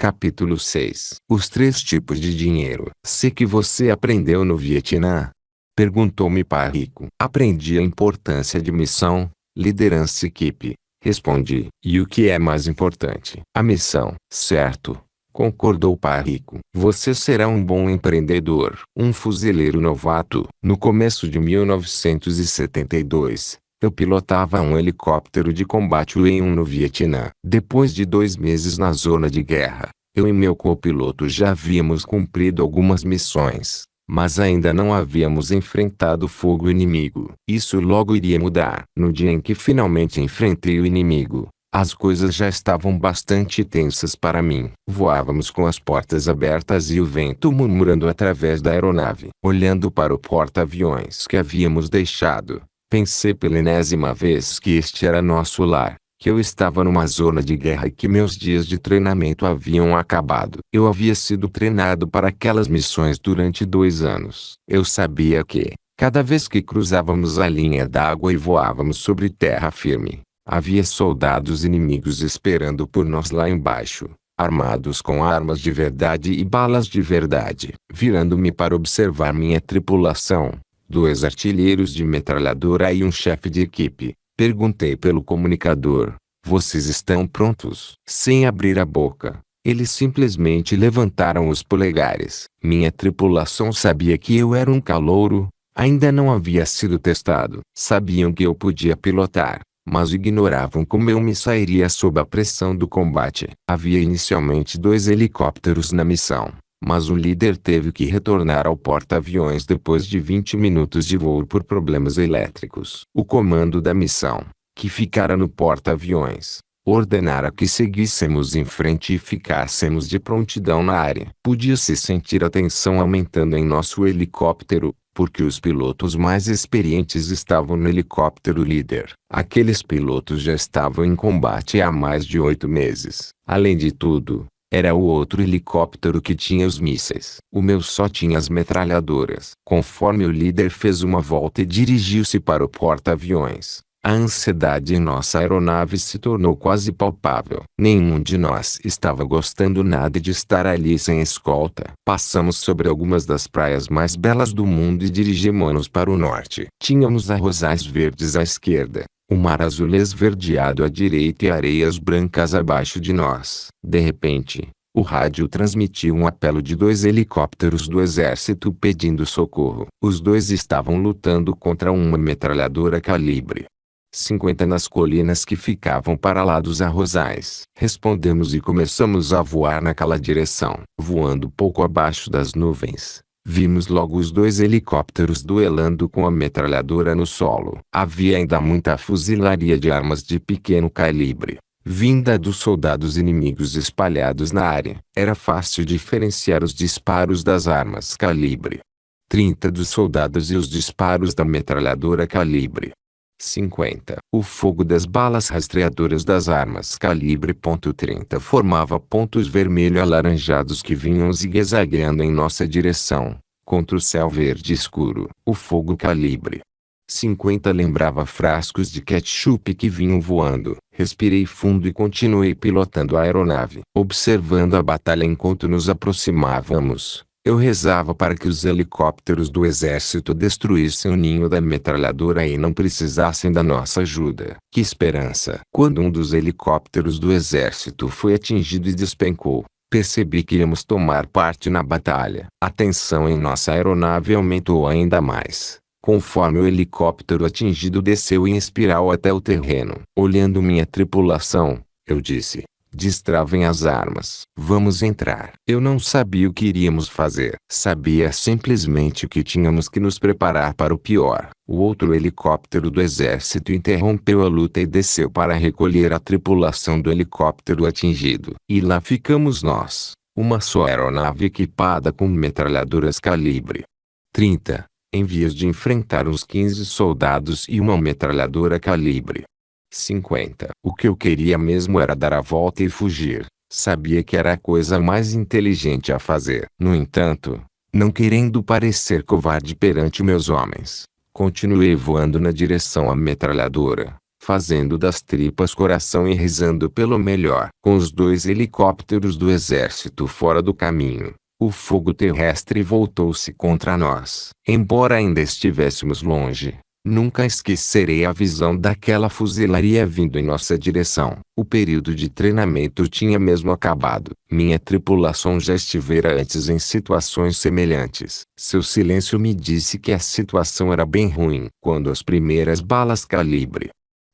Capítulo 6. Os 3 tipos de dinheiro. Sei que você aprendeu no Vietnã? Perguntou-me pai rico. Aprendi a importância de missão, liderança e equipe. Respondi. E o que é mais importante? A missão. Certo. Concordou pai rico. Você será um bom empreendedor. Um fuzileiro novato. No começo de 1972. Eu pilotava um helicóptero de combate U-1 no Vietnã. Depois de 2 meses na zona de guerra, eu e meu copiloto já havíamos cumprido algumas missões, mas ainda não havíamos enfrentado o fogo inimigo. Isso logo iria mudar. No dia em que finalmente enfrentei o inimigo, as coisas já estavam bastante tensas para mim. Voávamos com as portas abertas e o vento murmurando através da aeronave. Olhando para o porta-aviões que havíamos deixado, pensei pela enésima vez que este era nosso lar, que eu estava numa zona de guerra e que meus dias de treinamento haviam acabado. Eu havia sido treinado para aquelas missões durante 2 anos. Eu sabia que, cada vez que cruzávamos a linha d'água e voávamos sobre terra firme, havia soldados inimigos esperando por nós lá embaixo, armados com armas de verdade e balas de verdade. Virando-me para observar minha tripulação, 2 artilheiros de metralhadora e um chefe de equipe, perguntei pelo comunicador: vocês estão prontos? Sem abrir a boca, eles simplesmente levantaram os polegares. Minha tripulação sabia que eu era um calouro, ainda não havia sido testado. Sabiam que eu podia pilotar, mas ignoravam como eu me sairia sob a pressão do combate. Havia inicialmente 2 helicópteros na missão, mas o líder teve que retornar ao porta-aviões depois de 20 minutos de voo por problemas elétricos. O comando da missão, que ficara no porta-aviões, ordenara que seguíssemos em frente e ficássemos de prontidão na área. Podia-se sentir a tensão aumentando em nosso helicóptero, porque os pilotos mais experientes estavam no helicóptero líder. Aqueles pilotos já estavam em combate há mais de 8 meses. Além de tudo, era o outro helicóptero que tinha os mísseis. O meu só tinha as metralhadoras. Conforme o líder fez uma volta e dirigiu-se para o porta-aviões, a ansiedade em nossa aeronave se tornou quase palpável. Nenhum de nós estava gostando nada de estar ali sem escolta. Passamos sobre algumas das praias mais belas do mundo e dirigimos-nos para o norte. Tínhamos arrozais verdes à esquerda, o mar azul esverdeado à direita e areias brancas abaixo de nós. De repente, o rádio transmitiu um apelo de 2 helicópteros do exército pedindo socorro. Os 2 estavam lutando contra uma metralhadora calibre 50 nas colinas que ficavam para lá dos arrozais. Respondemos e começamos a voar naquela direção. Voando pouco abaixo das nuvens, vimos logo os 2 helicópteros duelando com a metralhadora no solo. Havia ainda muita fuzilaria de armas de pequeno calibre, vinda dos soldados inimigos espalhados na área. Era fácil diferenciar os disparos das armas calibre 30 dos soldados e os disparos da metralhadora calibre 50. O fogo das balas rastreadoras das armas calibre .30 formava pontos vermelho-alaranjados que vinham zigue-zagueando em nossa direção, contra o céu verde escuro. O fogo calibre 50 lembrava frascos de ketchup que vinham voando. Respirei fundo e continuei pilotando a aeronave. Observando a batalha enquanto nos aproximávamos, eu rezava para que os helicópteros do exército destruíssem o ninho da metralhadora e não precisassem da nossa ajuda. Que esperança! Quando um dos helicópteros do exército foi atingido e despencou, percebi que íamos tomar parte na batalha. A tensão em nossa aeronave aumentou ainda mais, conforme o helicóptero atingido desceu em espiral até o terreno. Olhando minha tripulação, eu disse: destravem as armas. Vamos entrar. Eu não sabia o que iríamos fazer. Sabia simplesmente que tínhamos que nos preparar para o pior. O outro helicóptero do exército interrompeu a luta e desceu para recolher a tripulação do helicóptero atingido. E lá ficamos nós, uma só aeronave equipada com metralhadoras calibre 30, em vias de enfrentar uns 15 soldados e uma metralhadora calibre 50. O que eu queria mesmo era dar a volta e fugir. Sabia que era a coisa mais inteligente a fazer. No entanto, não querendo parecer covarde perante meus homens, continuei voando na direção à metralhadora, fazendo das tripas coração e rezando pelo melhor. Com os 2 helicópteros do exército fora do caminho, o fogo terrestre voltou-se contra nós. Embora ainda estivéssemos longe, nunca esquecerei a visão daquela fuzilaria vindo em nossa direção. O período de treinamento tinha mesmo acabado. Minha tripulação já estivera antes em situações semelhantes. Seu silêncio me disse que a situação era bem ruim. Quando as primeiras balas calibre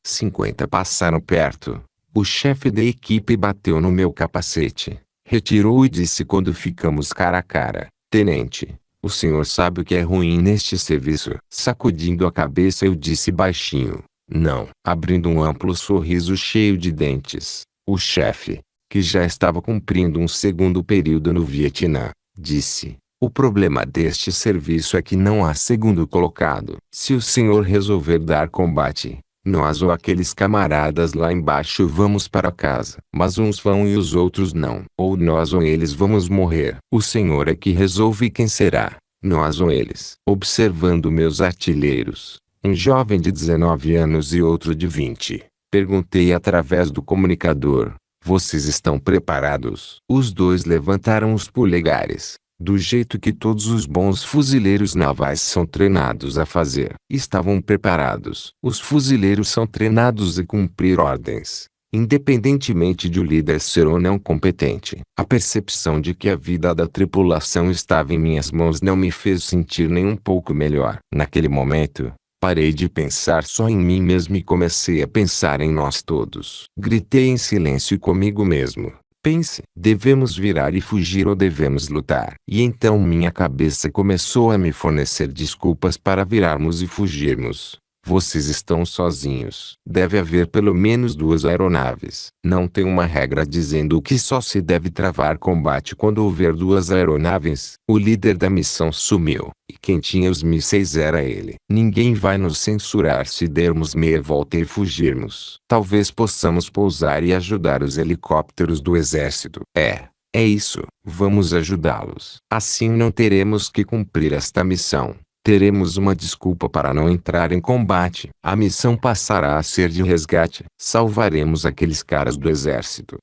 50 passaram perto, o chefe da equipe bateu no meu capacete, retirou e disse quando ficamos cara a cara: "Tenente, o senhor sabe o que é ruim neste serviço?" Sacudindo a cabeça eu disse baixinho: "Não." Abrindo um amplo sorriso cheio de dentes, o chefe, que já estava cumprindo um segundo período no Vietnã, disse: "O problema deste serviço é que não há segundo colocado. Se o senhor resolver dar combate, nós ou aqueles camaradas lá embaixo vamos para casa. Mas uns vão e os outros não. Ou nós ou eles vamos morrer. O senhor é que resolve quem será, nós ou eles." Observando meus artilheiros, um jovem de 19 anos e outro de 20, perguntei através do comunicador: "Vocês estão preparados?" Os 2 levantaram os polegares, do jeito que todos os bons fuzileiros navais são treinados a fazer. Estavam preparados. Os fuzileiros são treinados a cumprir ordens, independentemente de o líder ser ou não competente. A percepção de que a vida da tripulação estava em minhas mãos não me fez sentir nem um pouco melhor. Naquele momento, parei de pensar só em mim mesmo e comecei a pensar em nós todos. Gritei em silêncio comigo mesmo: "Pense, devemos virar e fugir ou devemos lutar?" E então minha cabeça começou a me fornecer desculpas para virarmos e fugirmos. "Vocês estão sozinhos. Deve haver pelo menos 2 aeronaves. Não tem uma regra dizendo que só se deve travar combate quando houver 2 aeronaves." O líder da missão sumiu, e quem tinha os mísseis era ele. "Ninguém vai nos censurar se dermos meia volta e fugirmos. Talvez possamos pousar e ajudar os helicópteros do exército." É isso, vamos ajudá-los. Assim não teremos que cumprir esta missão. Teremos uma desculpa para não entrar em combate. A missão passará a ser de resgate. Salvaremos aqueles caras do exército.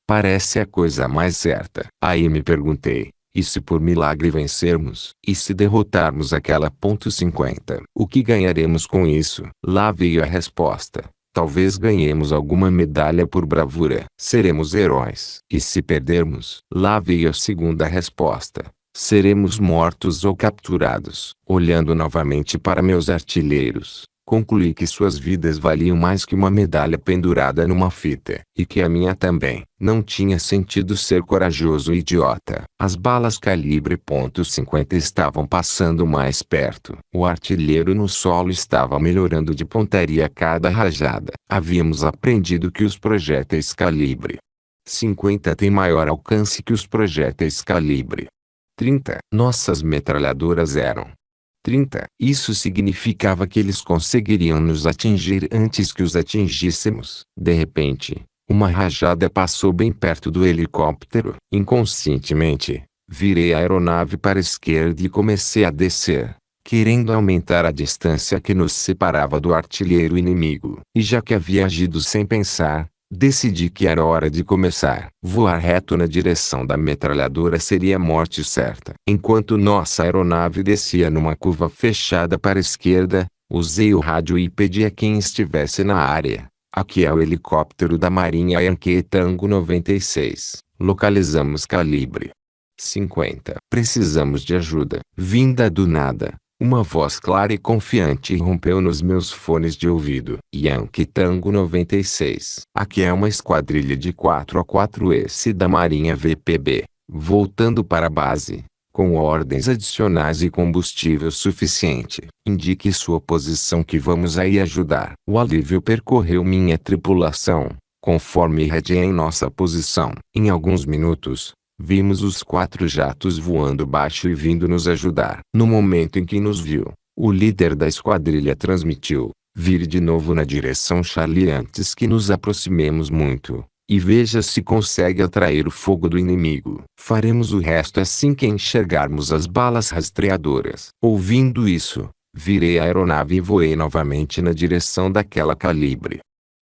Parece a coisa mais certa. Aí me perguntei: e se por milagre vencermos? E se derrotarmos aquela .50? O que ganharemos com isso? Lá veio a resposta: talvez ganhemos alguma medalha por bravura. Seremos heróis. E se perdermos? Lá veio a segunda resposta: seremos mortos ou capturados. Olhando novamente para meus artilheiros, concluí que suas vidas valiam mais que uma medalha pendurada numa fita. E que a minha também. Não tinha sentido ser corajoso e idiota. As balas calibre .50 estavam passando mais perto. O artilheiro no solo estava melhorando de pontaria a cada rajada. Havíamos aprendido que os projéteis calibre 50 têm maior alcance que os projéteis calibre 30. Nossas metralhadoras eram 30. Isso significava que eles conseguiriam nos atingir antes que os atingíssemos. De repente, uma rajada passou bem perto do helicóptero. Inconscientemente, virei a aeronave para a esquerda e comecei a descer, querendo aumentar a distância que nos separava do artilheiro inimigo. E já que havia agido sem pensar, decidi que era hora de começar. Voar reto na direção da metralhadora seria a morte certa. Enquanto nossa aeronave descia numa curva fechada para a esquerda, usei o rádio e pedi a quem estivesse na área: aqui é o helicóptero da Marinha Yankee Tango 96. Localizamos calibre 50. Precisamos de ajuda. Vinda do nada, uma voz clara e confiante irrompeu nos meus fones de ouvido. Yankee Tango 96. Aqui é uma esquadrilha de 4A4S da Marinha VPB, voltando para a base, com ordens adicionais e combustível suficiente. Indique sua posição que vamos aí ajudar. O alívio percorreu minha tripulação, conforme irradiei em nossa posição. Em alguns minutos, vimos os 4 jatos voando baixo e vindo nos ajudar. No momento em que nos viu, o líder da esquadrilha transmitiu: vire de novo na direção Charlie antes que nos aproximemos muito, e veja se consegue atrair o fogo do inimigo. Faremos o resto assim que enxergarmos as balas rastreadoras. Ouvindo isso, Virei a aeronave e voei novamente na direção daquela calibre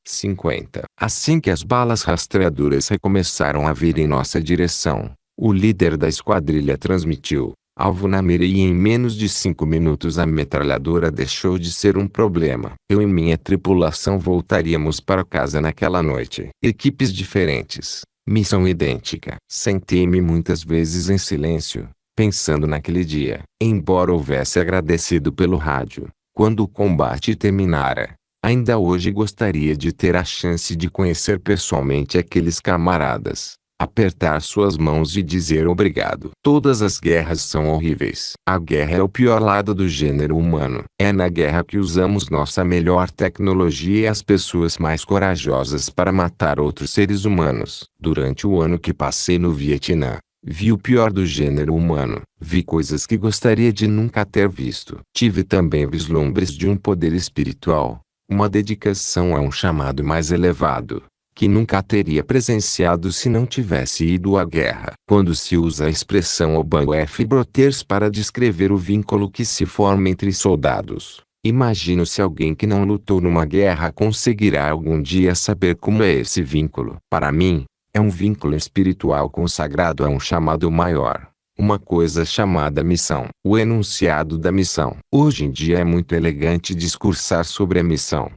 50. Assim que as balas rastreadoras recomeçaram a vir em nossa direção, o líder da esquadrilha transmitiu: alvo na mira, e em menos de 5 minutos a metralhadora deixou de ser um problema. Eu e minha tripulação voltaríamos para casa naquela noite. Equipes diferentes, missão idêntica. Sentei-me muitas vezes em silêncio, pensando naquele dia. Embora houvesse agradecido pelo rádio, quando o combate terminara, ainda hoje gostaria de ter a chance de conhecer pessoalmente aqueles camaradas, apertar suas mãos e dizer obrigado. Todas as guerras são horríveis. A guerra é o pior lado do gênero humano. É na guerra que usamos nossa melhor tecnologia e as pessoas mais corajosas para matar outros seres humanos. Durante o ano que passei no Vietnã, vi o pior do gênero humano. Vi coisas que gostaria de nunca ter visto. Tive também vislumbres de um poder espiritual, uma dedicação a um chamado mais elevado, que nunca teria presenciado se não tivesse ido à guerra. Quando se usa a expressão Oban F. Brothers para descrever o vínculo que se forma entre soldados, imagino se alguém que não lutou numa guerra conseguirá algum dia saber como é esse vínculo. Para mim, é um vínculo espiritual consagrado a um chamado maior, uma coisa chamada missão. O enunciado da missão. Hoje em dia é muito elegante discursar sobre a missão,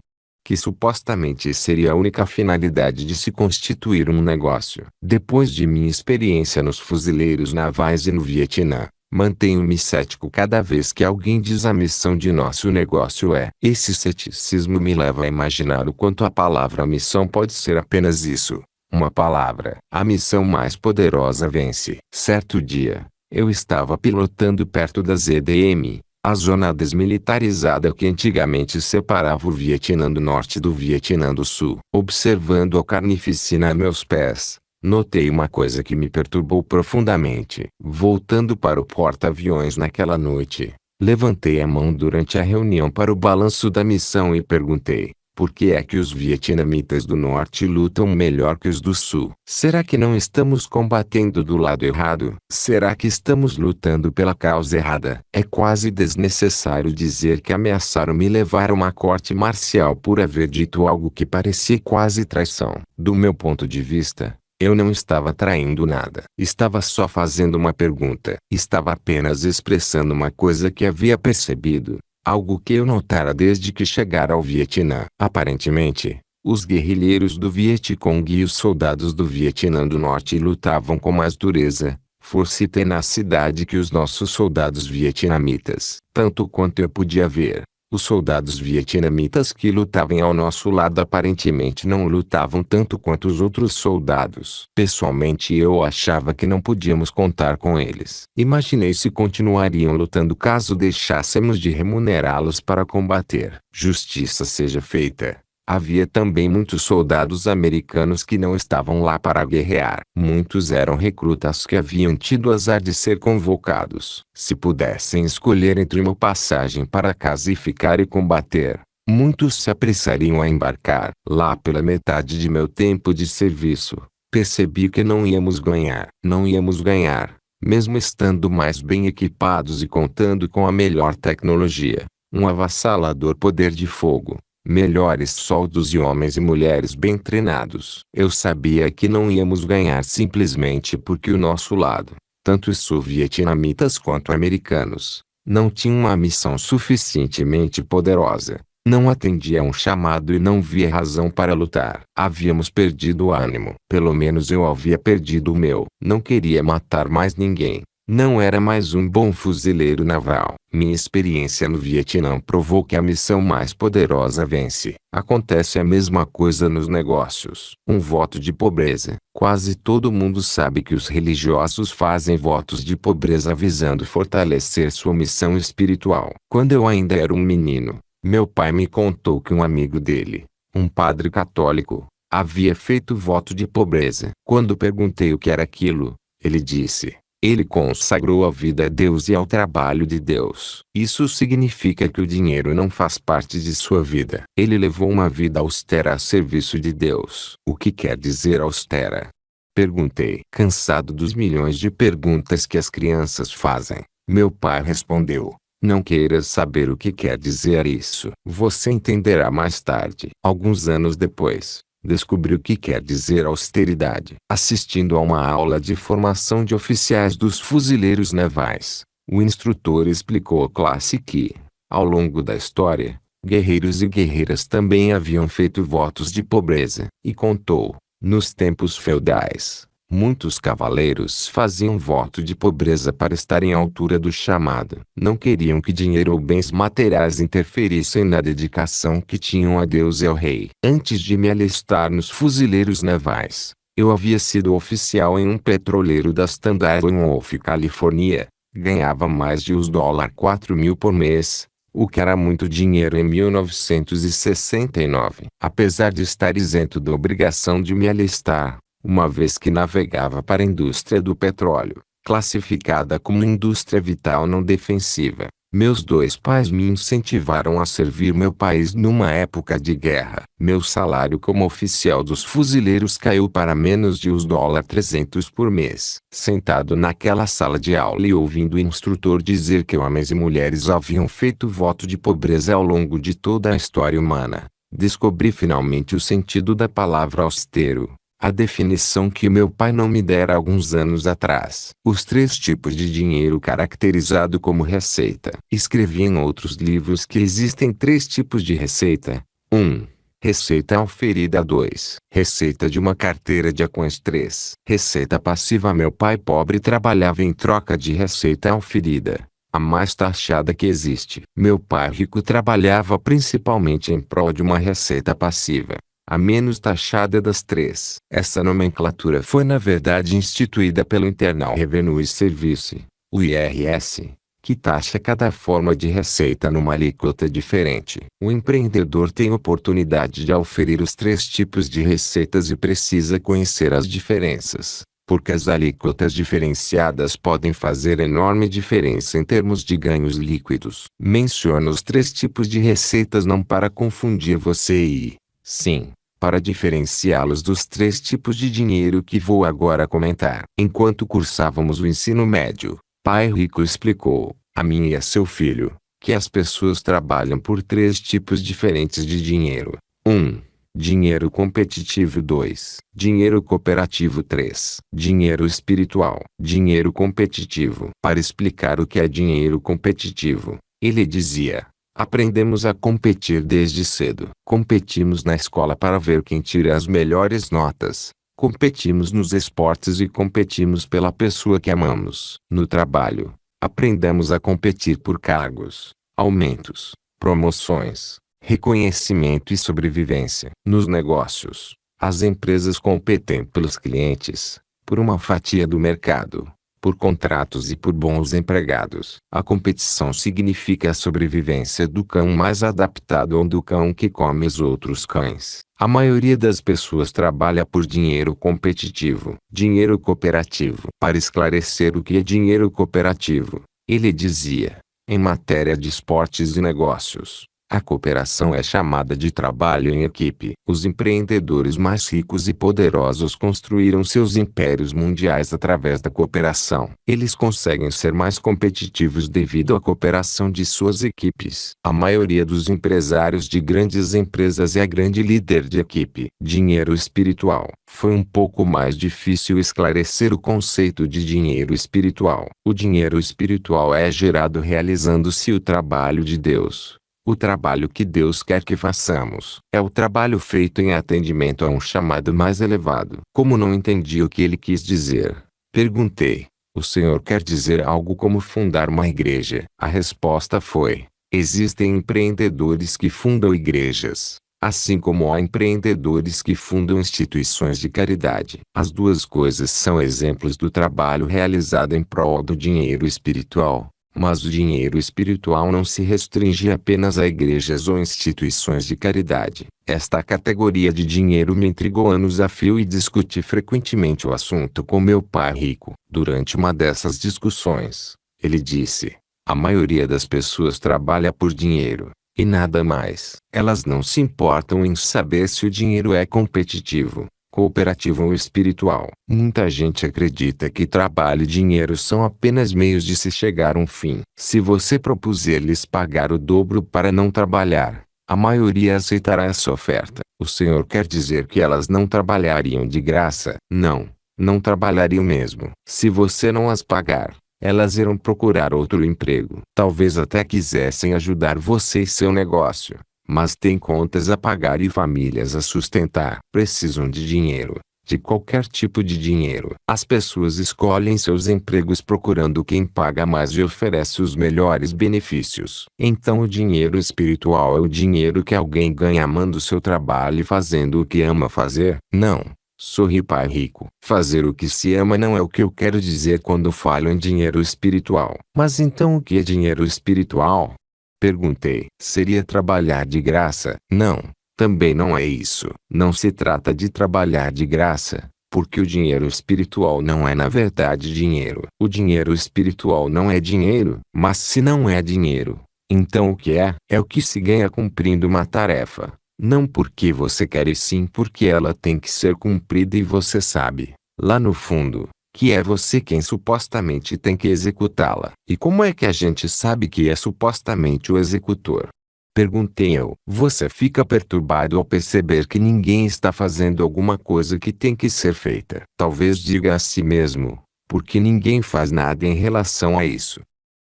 que supostamente seria a única finalidade de se constituir um negócio. Depois de minha experiência nos fuzileiros navais e no Vietnã, mantenho-me cético cada vez que alguém diz a missão de nosso negócio é. Esse ceticismo me leva a imaginar o quanto a palavra missão pode ser apenas isso, uma palavra. A missão mais poderosa vence. Certo dia, eu estava pilotando perto da ZDM, a zona desmilitarizada que antigamente separava o Vietnã do Norte do Vietnã do Sul. Observando a carnificina a meus pés, notei uma coisa que me perturbou profundamente. Voltando para o porta-aviões naquela noite, levantei a mão durante a reunião para o balanço da missão e perguntei: por que é que os vietnamitas do Norte lutam melhor que os do Sul? Será que não estamos combatendo do lado errado? Será que estamos lutando pela causa errada? É quase desnecessário dizer que ameaçaram me levar a uma corte marcial por haver dito algo que parecia quase traição. Do meu ponto de vista, eu não estava traindo nada. Estava só fazendo uma pergunta. Estava apenas expressando uma coisa que havia percebido, algo que eu notara desde que chegara ao Vietnã. Aparentemente, os guerrilheiros do Vietcong e os soldados do Vietnã do Norte lutavam com mais dureza, força e tenacidade que os nossos soldados vietnamitas. Tanto quanto eu podia ver, os soldados vietnamitas que lutavam ao nosso lado aparentemente não lutavam tanto quanto os outros soldados. Pessoalmente eu achava que não podíamos contar com eles. Imaginei se continuariam lutando caso deixássemos de remunerá-los para combater. Justiça seja feita, havia também muitos soldados americanos que não estavam lá para guerrear. Muitos eram recrutas que haviam tido azar de ser convocados. Se pudessem escolher entre uma passagem para casa e ficar e combater, muitos se apressariam a embarcar. Lá pela metade de meu tempo de serviço, percebi que não íamos ganhar. Não íamos ganhar, mesmo estando mais bem equipados e contando com a melhor tecnologia, um avassalador poder de fogo, melhores soldados e homens e mulheres bem treinados. Eu sabia que não íamos ganhar simplesmente porque o nosso lado, tanto os sul-vietnamitas quanto americanos, não tinha uma missão suficientemente poderosa, não atendia a um chamado e não via razão para lutar. Havíamos perdido o ânimo. Pelo menos eu havia perdido o meu. Não queria matar mais ninguém. Não era mais um bom fuzileiro naval. Minha experiência no Vietnã provou que a missão mais poderosa vence. Acontece a mesma coisa nos negócios. Um voto de pobreza. Quase todo mundo sabe que os religiosos fazem votos de pobreza visando fortalecer sua missão espiritual. Quando eu ainda era um menino, meu pai me contou que um amigo dele, um padre católico, havia feito voto de pobreza. Quando perguntei o que era aquilo, ele disse: ele consagrou a vida a Deus e ao trabalho de Deus. Isso significa que o dinheiro não faz parte de sua vida. Ele levou uma vida austera a serviço de Deus. O que quer dizer austera? Perguntei. Cansado dos milhões de perguntas que as crianças fazem, meu pai respondeu: Não queiras saber o que quer dizer isso. Você entenderá mais tarde. Alguns anos depois, descobri o que quer dizer austeridade. Assistindo a uma aula de formação de oficiais dos fuzileiros navais, o instrutor explicou à classe que, ao longo da história, guerreiros e guerreiras também haviam feito votos de pobreza. E contou, nos tempos feudais, muitos cavaleiros faziam voto de pobreza para estarem à altura do chamado. Não queriam que dinheiro ou bens materiais interferissem na dedicação que tinham a Deus e ao rei. Antes de me alistar nos fuzileiros navais, eu havia sido oficial em um petroleiro da Standard Oil, Califórnia. Ganhava mais de US$ 4.000 por mês, o que era muito dinheiro em 1969. Apesar de estar isento da obrigação de me alistar, uma vez que navegava para a indústria do petróleo, classificada como indústria vital não defensiva, meus dois pais me incentivaram a servir meu país numa época de guerra. Meu salário como oficial dos fuzileiros caiu para menos de US$ 300 por mês. Sentado naquela sala de aula e ouvindo o instrutor dizer que homens e mulheres haviam feito voto de pobreza ao longo de toda a história humana, descobri finalmente o sentido da palavra austero. A definição que meu pai não me dera alguns anos atrás. Os 3 tipos de dinheiro caracterizado como receita. Escrevi em outros livros que existem 3 tipos de receita. 1. Receita auferida. 2. Receita de uma carteira de ações. 3. Receita passiva. Meu pai pobre trabalhava em troca de receita auferida, a mais taxada que existe. Meu pai rico trabalhava principalmente em prol de uma receita passiva, a menos taxada das 3. Essa nomenclatura foi na verdade instituída pelo Internal Revenue Service, o IRS, que taxa cada forma de receita numa alíquota diferente. O empreendedor tem oportunidade de oferir os 3 tipos de receitas e precisa conhecer as diferenças, porque as alíquotas diferenciadas podem fazer enorme diferença em termos de ganhos líquidos. Menciono os 3 tipos de receitas não para confundir você e, sim, para diferenciá-los dos 3 tipos de dinheiro que vou agora comentar. Enquanto cursávamos o ensino médio, Pai Rico explicou, a mim e a seu filho, que as pessoas trabalham por 3 tipos diferentes de dinheiro. 1. Dinheiro competitivo. 2. Dinheiro cooperativo. 3. Dinheiro espiritual. Dinheiro competitivo. Para explicar o que é dinheiro competitivo, ele dizia: aprendemos a competir desde cedo. Competimos na escola para ver quem tira as melhores notas. Competimos nos esportes e competimos pela pessoa que amamos. No trabalho, aprendemos a competir por cargos, aumentos, promoções, reconhecimento e sobrevivência. Nos negócios, as empresas competem pelos clientes, por uma fatia do mercado, por contratos e por bons empregados. A competição significa a sobrevivência do cão mais adaptado ou do cão que come os outros cães. A maioria das pessoas trabalha por dinheiro competitivo. Dinheiro cooperativo. Para esclarecer o que é dinheiro cooperativo, ele dizia, em matéria de esportes e negócios, a cooperação é chamada de trabalho em equipe. Os empreendedores mais ricos e poderosos construíram seus impérios mundiais através da cooperação. Eles conseguem ser mais competitivos devido à cooperação de suas equipes. A maioria dos empresários de grandes empresas é a grande líder de equipe. Dinheiro espiritual. Foi um pouco mais difícil esclarecer o conceito de dinheiro espiritual. O dinheiro espiritual é gerado realizando-se o trabalho de Deus. O trabalho que Deus quer que façamos é o trabalho feito em atendimento a um chamado mais elevado. Como não entendi o que ele quis dizer, perguntei: o senhor quer dizer algo como fundar uma igreja? A resposta foi: existem empreendedores que fundam igrejas, assim como há empreendedores que fundam instituições de caridade. As duas coisas são exemplos do trabalho realizado em prol do dinheiro espiritual. Mas o dinheiro espiritual não se restringe apenas a igrejas ou instituições de caridade. Esta categoria de dinheiro me intrigou anos a fio e discuti frequentemente o assunto com meu pai rico. Durante uma dessas discussões, ele disse: a maioria das pessoas trabalha por dinheiro, e nada mais. Elas não se importam em saber se o dinheiro é competitivo, cooperativo ou espiritual. Muita gente acredita que trabalho e dinheiro são apenas meios de se chegar a um fim. Se você propuser-lhes pagar o dobro para não trabalhar, a maioria aceitará essa oferta. O Senhor quer dizer que elas não trabalhariam de graça? Não, não trabalhariam mesmo. Se você não as pagar, elas irão procurar outro emprego. Talvez até quisessem ajudar você em seu negócio, mas têm contas a pagar e famílias a sustentar. Precisam de dinheiro, de qualquer tipo de dinheiro. As pessoas escolhem seus empregos procurando quem paga mais e oferece os melhores benefícios. Então o dinheiro espiritual é o dinheiro que alguém ganha amando seu trabalho e fazendo o que ama fazer? Não. Sorri, pai rico. Fazer o que se ama não é o que eu quero dizer quando falo em dinheiro espiritual. Mas então o que é dinheiro espiritual? Perguntei. Seria trabalhar de graça? Não, também não é isso. Não se trata de trabalhar de graça, porque o dinheiro espiritual não é na verdade dinheiro. O dinheiro espiritual não é dinheiro. Mas se não é dinheiro, então o que é? É o que se ganha cumprindo uma tarefa. Não porque você quer e sim porque ela tem que ser cumprida e você sabe, lá no fundo, que é você quem supostamente tem que executá-la. E como é que a gente sabe que é supostamente o executor? Perguntei eu. Você fica perturbado ao perceber que ninguém está fazendo alguma coisa que tem que ser feita. Talvez diga a si mesmo, porque ninguém faz nada em relação a isso.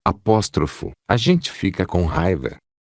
Apóstrofo. A gente fica com raiva?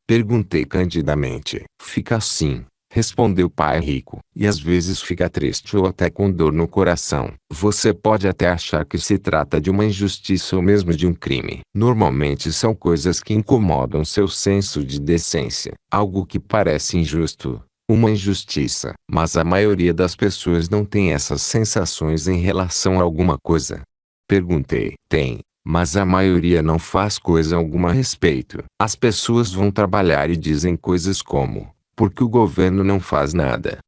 Perguntei candidamente. Fica assim, respondeu o pai rico, e às vezes fica triste ou até com dor no coração. Você pode até achar que se trata de uma injustiça ou mesmo de um crime. Normalmente são coisas que incomodam seu senso de decência. Algo que parece injusto, uma injustiça. Mas a maioria das pessoas não tem essas sensações em relação a alguma coisa. Perguntei. Tem. Mas a maioria não faz coisa alguma a respeito. As pessoas vão trabalhar e dizem coisas como, porque o governo não faz nada.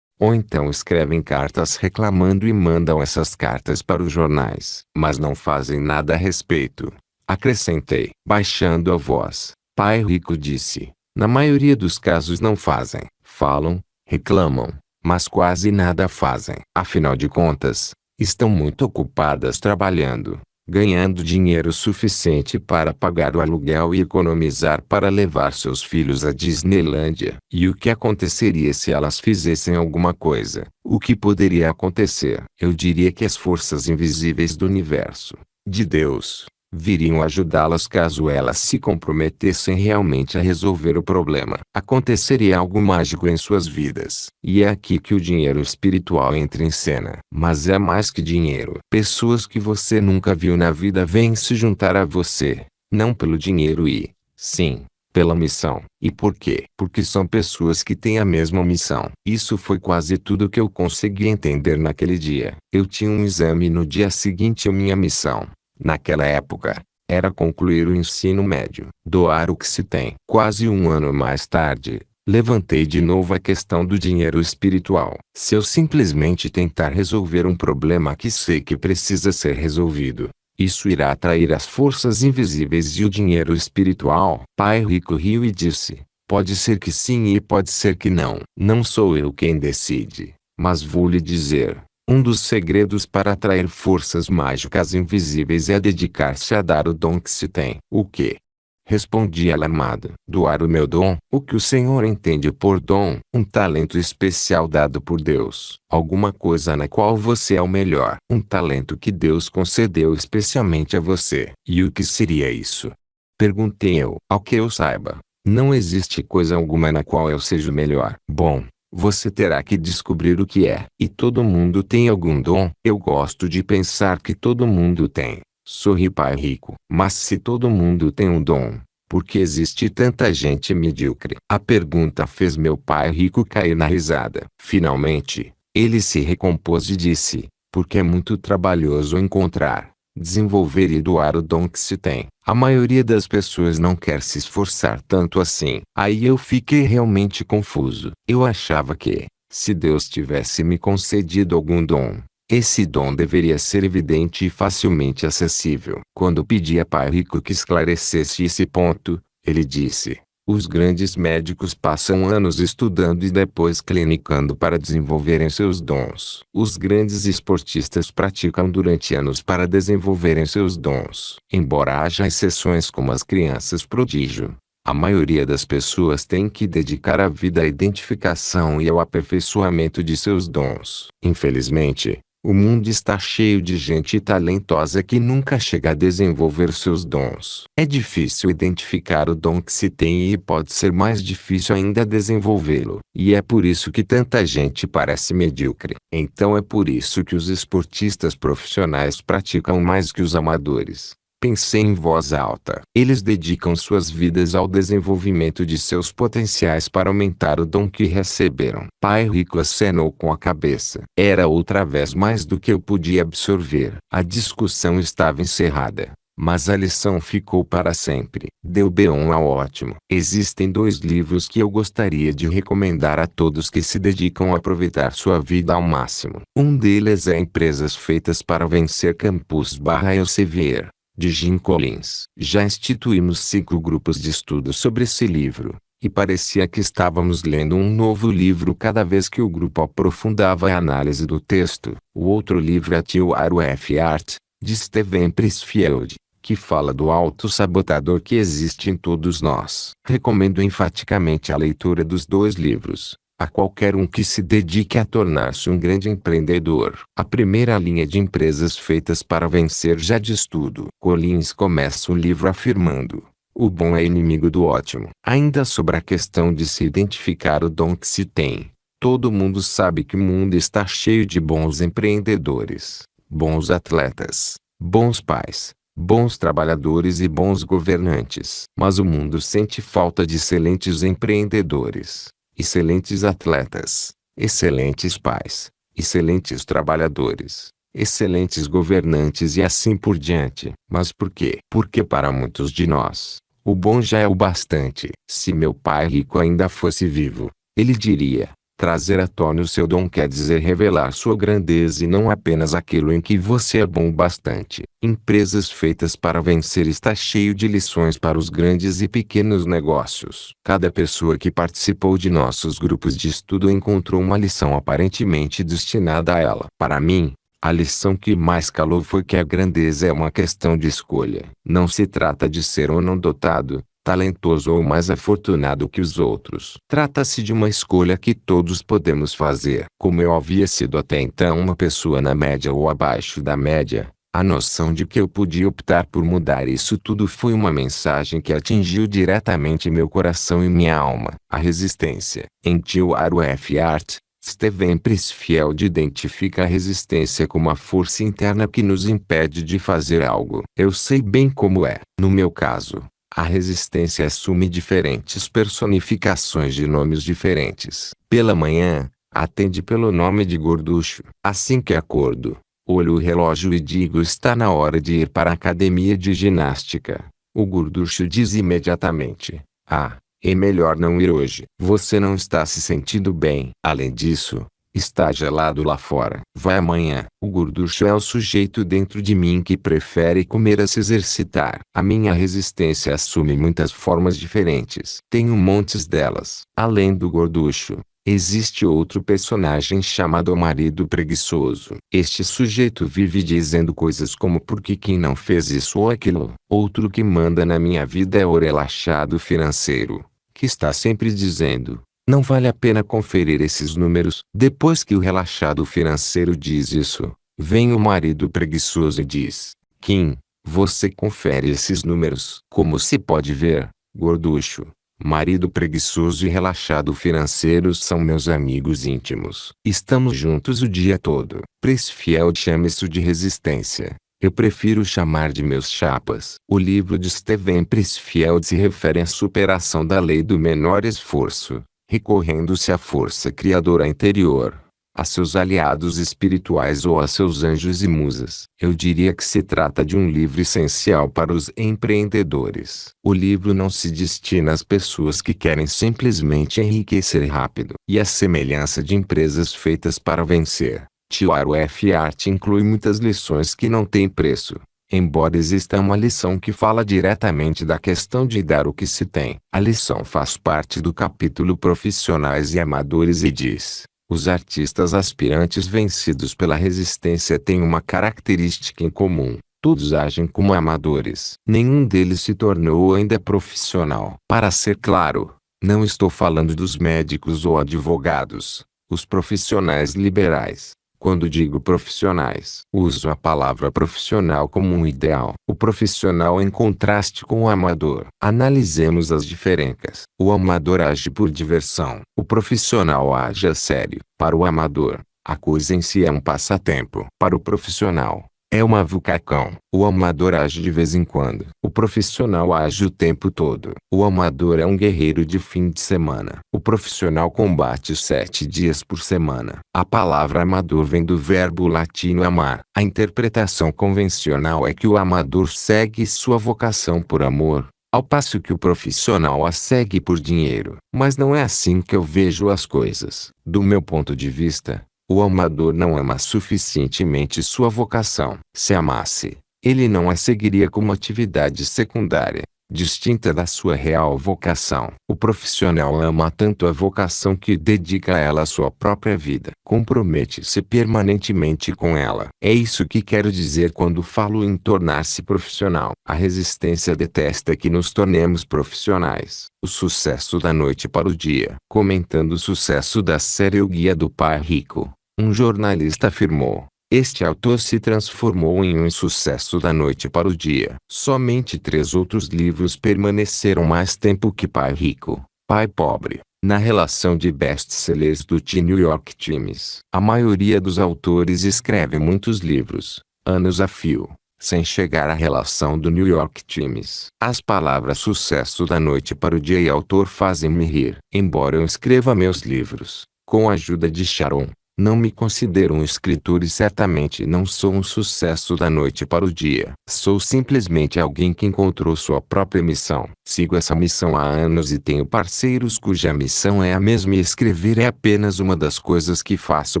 Ou então escrevem cartas reclamando e mandam essas cartas para os jornais. Mas não fazem nada a respeito. Acrescentei, baixando a voz. Pai rico disse, na maioria dos casos não fazem. Falam, reclamam, mas quase nada fazem. Afinal de contas, estão muito ocupadas trabalhando, ganhando dinheiro suficiente para pagar o aluguel e economizar para levar seus filhos à Disneylândia. E o que aconteceria se elas fizessem alguma coisa? O que poderia acontecer? Eu diria que as forças invisíveis do universo, de Deus, viriam ajudá-las caso elas se comprometessem realmente a resolver o problema. Aconteceria algo mágico em suas vidas. E é aqui que o dinheiro espiritual entra em cena. Mas é mais que dinheiro. Pessoas que você nunca viu na vida vêm se juntar a você, não pelo dinheiro e, sim, pela missão. E por quê? Porque são pessoas que têm a mesma missão. Isso foi quase tudo que eu consegui entender naquele dia. Eu tinha um exame no dia seguinte e minha missão, naquela época, era concluir o ensino médio. Doar o que se tem. Quase um ano mais tarde, levantei de novo a questão do dinheiro espiritual. Se eu simplesmente tentar resolver um problema que sei que precisa ser resolvido, isso irá atrair as forças invisíveis e o dinheiro espiritual. Pai rico riu e disse, pode ser que sim e pode ser que não. Não sou eu quem decide, mas vou lhe dizer. Um dos segredos para atrair forças mágicas invisíveis é dedicar-se a dar o dom que se tem. O quê? Respondi alarmado. Doar o meu dom? O que o Senhor entende por dom? Um talento especial dado por Deus. Alguma coisa na qual você é o melhor. Um talento que Deus concedeu especialmente a você. E o que seria isso? Perguntei eu. Ao que eu saiba, não existe coisa alguma na qual eu seja o melhor. Bom, você terá que descobrir o que é. E todo mundo tem algum dom? Eu gosto de pensar que todo mundo tem. Sorri, pai rico. Mas se todo mundo tem um dom, por que existe tanta gente medíocre? A pergunta fez meu pai rico cair na risada. Finalmente, ele se recompôs e disse, porque é muito trabalhoso encontrar, desenvolver e doar o dom que se tem. A maioria das pessoas não quer se esforçar tanto assim. Aí eu fiquei realmente confuso. Eu achava que, se Deus tivesse me concedido algum dom, esse dom deveria ser evidente e facilmente acessível. Quando pedi a pai rico que esclarecesse esse ponto, ele disse, Os grandes médicos passam anos estudando e depois clinicando para desenvolverem seus dons. Os grandes esportistas praticam durante anos para desenvolverem seus dons. Embora haja exceções como as crianças prodígio, a maioria das pessoas tem que dedicar a vida à identificação e ao aperfeiçoamento de seus dons. Infelizmente, o mundo está cheio de gente talentosa que nunca chega a desenvolver seus dons. É difícil identificar o dom que se tem e pode ser mais difícil ainda desenvolvê-lo. E é por isso que tanta gente parece medíocre. Então é por isso que os esportistas profissionais praticam mais que os amadores. Pensei em voz alta. Eles dedicam suas vidas ao desenvolvimento de seus potenciais para aumentar o dom que receberam. Pai Rico acenou com a cabeça. Era outra vez mais do que eu podia absorver. A discussão estava encerrada, mas a lição ficou para sempre. Deu B1 ao ótimo. Existem 2 livros que eu gostaria de recomendar a todos que se dedicam a aproveitar sua vida ao máximo. Um deles é Empresas Feitas para Vencer Campus/Elsevier, de Jim Collins. Já instituímos 5 grupos de estudo sobre esse livro, e parecia que estávamos lendo um novo livro cada vez que o grupo aprofundava a análise do texto. O outro livro é T.R.F. Art, de Steven Pressfield, que fala do auto-sabotador que existe em todos nós. Recomendo enfaticamente a leitura dos 2 livros a qualquer um que se dedique a tornar-se um grande empreendedor. A primeira linha de Empresas Feitas para Vencer já diz tudo. Collins começa o livro afirmando: o bom é inimigo do ótimo. Ainda sobre a questão de se identificar o dom que se tem, todo mundo sabe que o mundo está cheio de bons empreendedores, bons atletas, bons pais, bons trabalhadores e bons governantes. Mas o mundo sente falta de excelentes empreendedores, excelentes atletas, excelentes pais, excelentes trabalhadores, excelentes governantes e assim por diante. Mas por quê? Porque para muitos de nós, o bom já é o bastante. Se meu pai rico ainda fosse vivo, ele diria: trazer à tona o seu dom quer dizer revelar sua grandeza e não apenas aquilo em que você é bom o bastante. Empresas Feitas para Vencer está cheio de lições para os grandes e pequenos negócios. Cada pessoa que participou de nossos grupos de estudo encontrou uma lição aparentemente destinada a ela. Para mim, a lição que mais calou foi que a grandeza é uma questão de escolha. Não se trata de ser ou não dotado, talentoso ou mais afortunado que os outros. Trata-se de uma escolha que todos podemos fazer. Como eu havia sido até então uma pessoa na média ou abaixo da média, a noção de que eu podia optar por mudar isso tudo foi uma mensagem que atingiu diretamente meu coração e minha alma. A resistência. Em T.R.F. Art, Steven Pressfield identifica a resistência como a força interna que nos impede de fazer algo. Eu sei bem como é. No meu caso, a resistência assume diferentes personificações de nomes diferentes. Pela manhã, atende pelo nome de gorducho. Assim que acordo, olho o relógio e digo: está na hora de ir para a academia de ginástica. O gorducho diz imediatamente: ah, é melhor não ir hoje. Você não está se sentindo bem. Além disso, está gelado lá fora. Vai amanhã. O gorducho é o sujeito dentro de mim que prefere comer a se exercitar. A minha resistência assume muitas formas diferentes. Tenho montes delas. Além do gorducho, existe outro personagem chamado o marido preguiçoso. Este sujeito vive dizendo coisas como por que quem não fez isso ou aquilo. Outro que manda na minha vida é o relaxado financeiro, que está sempre dizendo: não vale a pena conferir esses números. Depois que o relaxado financeiro diz isso, vem o marido preguiçoso e diz: Kim, você confere esses números. Como se pode ver, gorducho, marido preguiçoso e relaxado financeiro são meus amigos íntimos. Estamos juntos o dia todo. Pressfield chama isso de resistência. Eu prefiro chamar de meus chapas. O livro de Steven Pressfield se refere à superação da lei do menor esforço, recorrendo-se à força criadora interior, a seus aliados espirituais ou a seus anjos e musas. Eu diria que se trata de um livro essencial para os empreendedores. O livro não se destina às pessoas que querem simplesmente enriquecer rápido. E a semelhança de Empresas Feitas para Vencer, T.R.F. Art inclui muitas lições que não têm preço. Embora exista uma lição que fala diretamente da questão de dar o que se tem, a lição faz parte do capítulo Profissionais e Amadores e diz: os artistas aspirantes vencidos pela resistência têm uma característica em comum. Todos agem como amadores. Nenhum deles se tornou ainda profissional. Para ser claro, não estou falando dos médicos ou advogados, os profissionais liberais. Quando digo profissionais, uso a palavra profissional como um ideal. O profissional em contraste com o amador. Analisemos as diferenças. O amador age por diversão. O profissional age a sério. Para o amador, a coisa em si é um passatempo. Para o profissional, é uma vucacão. O amador age de vez em quando. O profissional age o tempo todo. O amador é um guerreiro de fim de semana. O profissional combate 7 dias por semana. A palavra amador vem do verbo latino amar. A interpretação convencional é que o amador segue sua vocação por amor, ao passo que o profissional a segue por dinheiro. Mas não é assim que eu vejo as coisas. Do meu ponto de vista, o amador não ama suficientemente sua vocação. Se amasse, ele não a seguiria como atividade secundária, distinta da sua real vocação. O profissional ama tanto a vocação que dedica a ela a sua própria vida. Compromete-se permanentemente com ela. É isso que quero dizer quando falo em tornar-se profissional. A resistência detesta que nos tornemos profissionais. O sucesso da noite para o dia. Comentando o sucesso da série O Guia do Pai Rico, um jornalista afirmou: este autor se transformou em um insucesso da noite para o dia. Somente 3 outros livros permaneceram mais tempo que Pai Rico, Pai Pobre, na relação de best-sellers do The New York Times. A maioria dos autores escreve muitos livros, anos a fio, sem chegar à relação do New York Times. As palavras sucesso da noite para o dia e autor fazem-me rir. Embora eu escreva meus livros, com a ajuda de Sharon, não me considero um escritor e certamente não sou um sucesso da noite para o dia. Sou simplesmente alguém que encontrou sua própria missão. Sigo essa missão há anos e tenho parceiros cuja missão é a mesma e escrever é apenas uma das coisas que faço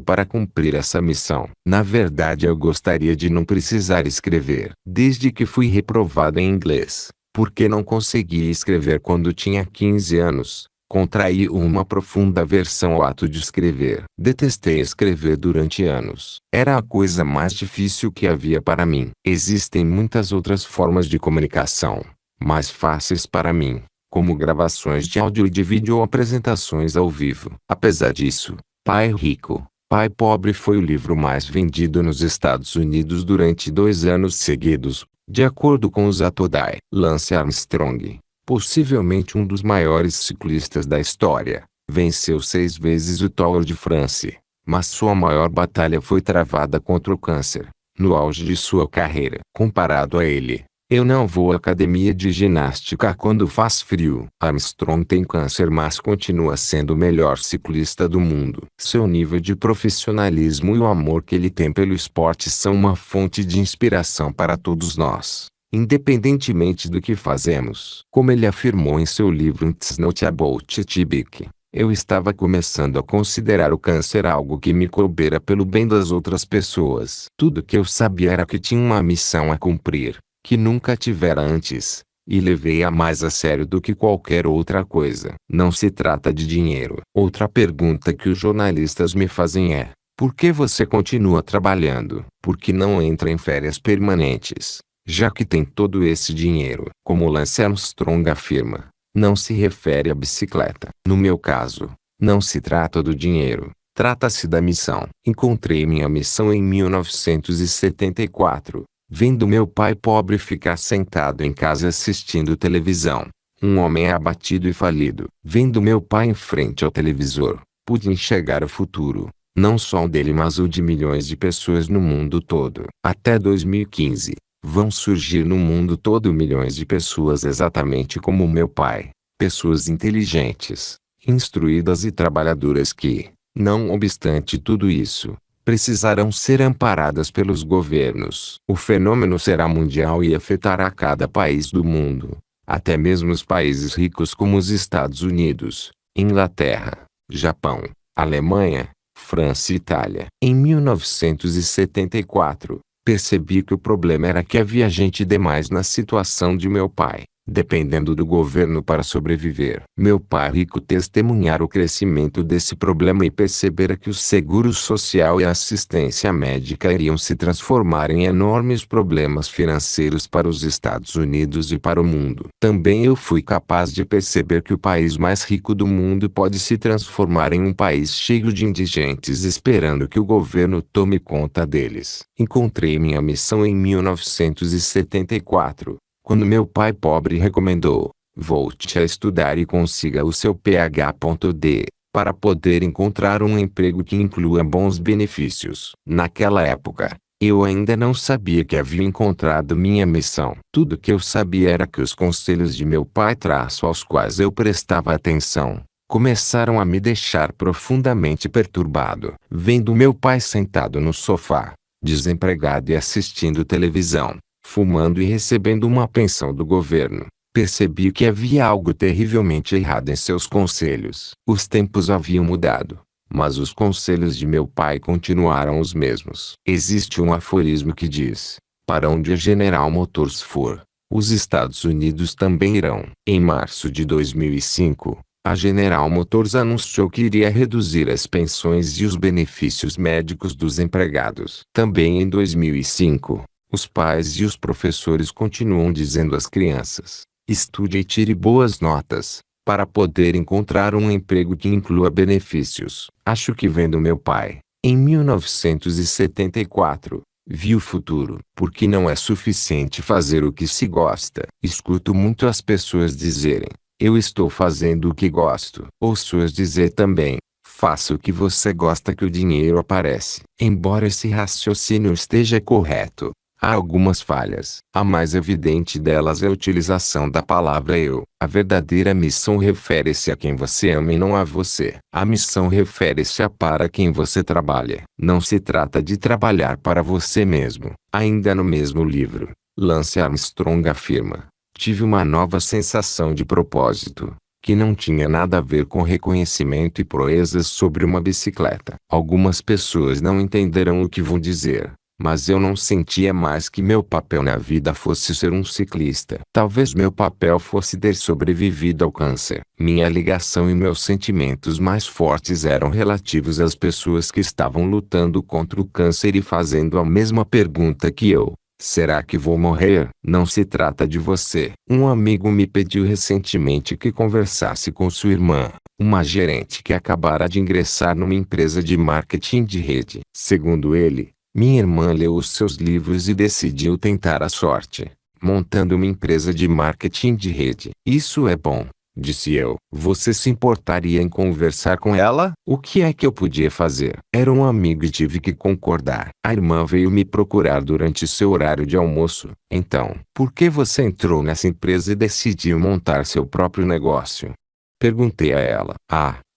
para cumprir essa missão. Na verdade, eu gostaria de não precisar escrever. Desde que fui reprovado em inglês, porque não conseguia escrever quando tinha 15 anos. Contraí uma profunda aversão ao ato de escrever. Detestei escrever durante anos. Era a coisa mais difícil que havia para mim. Existem muitas outras formas de comunicação, mais fáceis para mim, como gravações de áudio e de vídeo ou apresentações ao vivo. Apesar disso, Pai Rico, Pai Pobre foi o livro mais vendido nos Estados Unidos durante 2 anos seguidos, de acordo com os Atodai. Lance Armstrong, possivelmente um dos maiores ciclistas da história, venceu 6 vezes o Tour de France, mas sua maior batalha foi travada contra o câncer, no auge de sua carreira. Comparado a ele, eu não vou à academia de ginástica quando faz frio. Armstrong tem câncer mas continua sendo o melhor ciclista do mundo. Seu nível de profissionalismo e o amor que ele tem pelo esporte são uma fonte de inspiração para todos nós, independentemente do que fazemos. Como ele afirmou em seu livro It's Not About TB, eu estava começando a considerar o câncer algo que me coubera pelo bem das outras pessoas. Tudo que eu sabia era que tinha uma missão a cumprir, que nunca tivera antes, e levei-a mais a sério do que qualquer outra coisa. Não se trata de dinheiro. Outra pergunta que os jornalistas me fazem é: por que você continua trabalhando? Por que não entra em férias permanentes, já que tem todo esse dinheiro? Como Lance Armstrong afirma, não se refere à bicicleta. No meu caso, não se trata do dinheiro, trata-se da missão. Encontrei minha missão em 1974, vendo meu pai pobre ficar sentado em casa assistindo televisão. Um homem abatido e falido. Vendo meu pai em frente ao televisor, pude enxergar o futuro, não só o dele mas o de milhões de pessoas no mundo todo. Até 2015. Vão surgir no mundo todo milhões de pessoas exatamente como meu pai. Pessoas inteligentes, instruídas e trabalhadoras que, não obstante tudo isso, precisarão ser amparadas pelos governos. O fenômeno será mundial e afetará cada país do mundo, até mesmo os países ricos como os Estados Unidos, Inglaterra, Japão, Alemanha, França e Itália. Em 1974, Percebi que o problema era que havia gente demais na situação de meu pai, dependendo do governo para sobreviver. Meu pai rico testemunhara o crescimento desse problema e percebera que o seguro social e a assistência médica iriam se transformar em enormes problemas financeiros para os Estados Unidos e para o mundo. Também eu fui capaz de perceber que o país mais rico do mundo pode se transformar em um país cheio de indigentes esperando que o governo tome conta deles. Encontrei minha missão em 1974. Quando meu pai pobre recomendou: volte a estudar e consiga o seu PhD, para poder encontrar um emprego que inclua bons benefícios. Naquela época, eu ainda não sabia que havia encontrado minha missão. Tudo que eu sabia era que os conselhos de meu pai, aos quais eu prestava atenção, começaram a me deixar profundamente perturbado. Vendo meu pai sentado no sofá, desempregado e assistindo televisão, fumando e recebendo uma pensão do governo, percebi que havia algo terrivelmente errado em seus conselhos. Os tempos haviam mudado, mas os conselhos de meu pai continuaram os mesmos. Existe um aforismo que diz: para onde a General Motors for, os Estados Unidos também irão. Em março de 2005, a General Motors anunciou que iria reduzir as pensões e os benefícios médicos dos empregados. Também em 2005, os pais e os professores continuam dizendo às crianças: estude e tire boas notas, para poder encontrar um emprego que inclua benefícios. Acho que vendo meu pai, em 1974, vi o futuro. Porque não é suficiente fazer o que se gosta. Escuto muito as pessoas dizerem: eu estou fazendo o que gosto. Ouço-as dizer também: faça o que você gosta que o dinheiro aparece. Embora esse raciocínio esteja correto, há algumas falhas. A mais evidente delas é a utilização da palavra eu. A verdadeira missão refere-se a quem você ama e não a você. A missão refere-se a para quem você trabalha. Não se trata de trabalhar para você mesmo. Ainda no mesmo livro, Lance Armstrong afirma: tive uma nova sensação de propósito, que não tinha nada a ver com reconhecimento e proezas sobre uma bicicleta. Algumas pessoas não entenderão o que vou dizer, mas eu não sentia mais que meu papel na vida fosse ser um ciclista. Talvez meu papel fosse ter sobrevivido ao câncer. Minha ligação e meus sentimentos mais fortes eram relativos às pessoas que estavam lutando contra o câncer e fazendo a mesma pergunta que eu: será que vou morrer? Não se trata de você. Um amigo me pediu recentemente que conversasse com sua irmã, uma gerente que acabara de ingressar numa empresa de marketing de rede. Segundo ele, minha irmã leu os seus livros e decidiu tentar a sorte, montando uma empresa de marketing de rede. Isso é bom, disse eu. Você se importaria em conversar com ela? O que é que eu podia fazer? Era um amigo e tive que concordar. A irmã veio me procurar durante seu horário de almoço. Então, por que você entrou nessa empresa e decidiu montar seu próprio negócio? Perguntei a ela.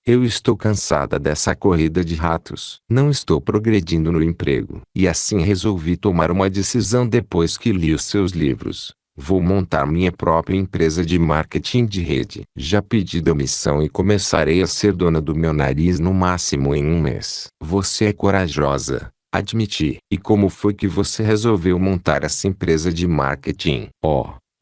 Eu estou cansada dessa corrida de ratos. Não estou progredindo no emprego. E assim resolvi tomar uma decisão depois que li os seus livros. Vou montar minha própria empresa de marketing de rede. Já pedi demissão e começarei a ser dona do meu nariz no máximo em um mês. Você é corajosa, admiti. E como foi que você resolveu montar essa empresa de marketing?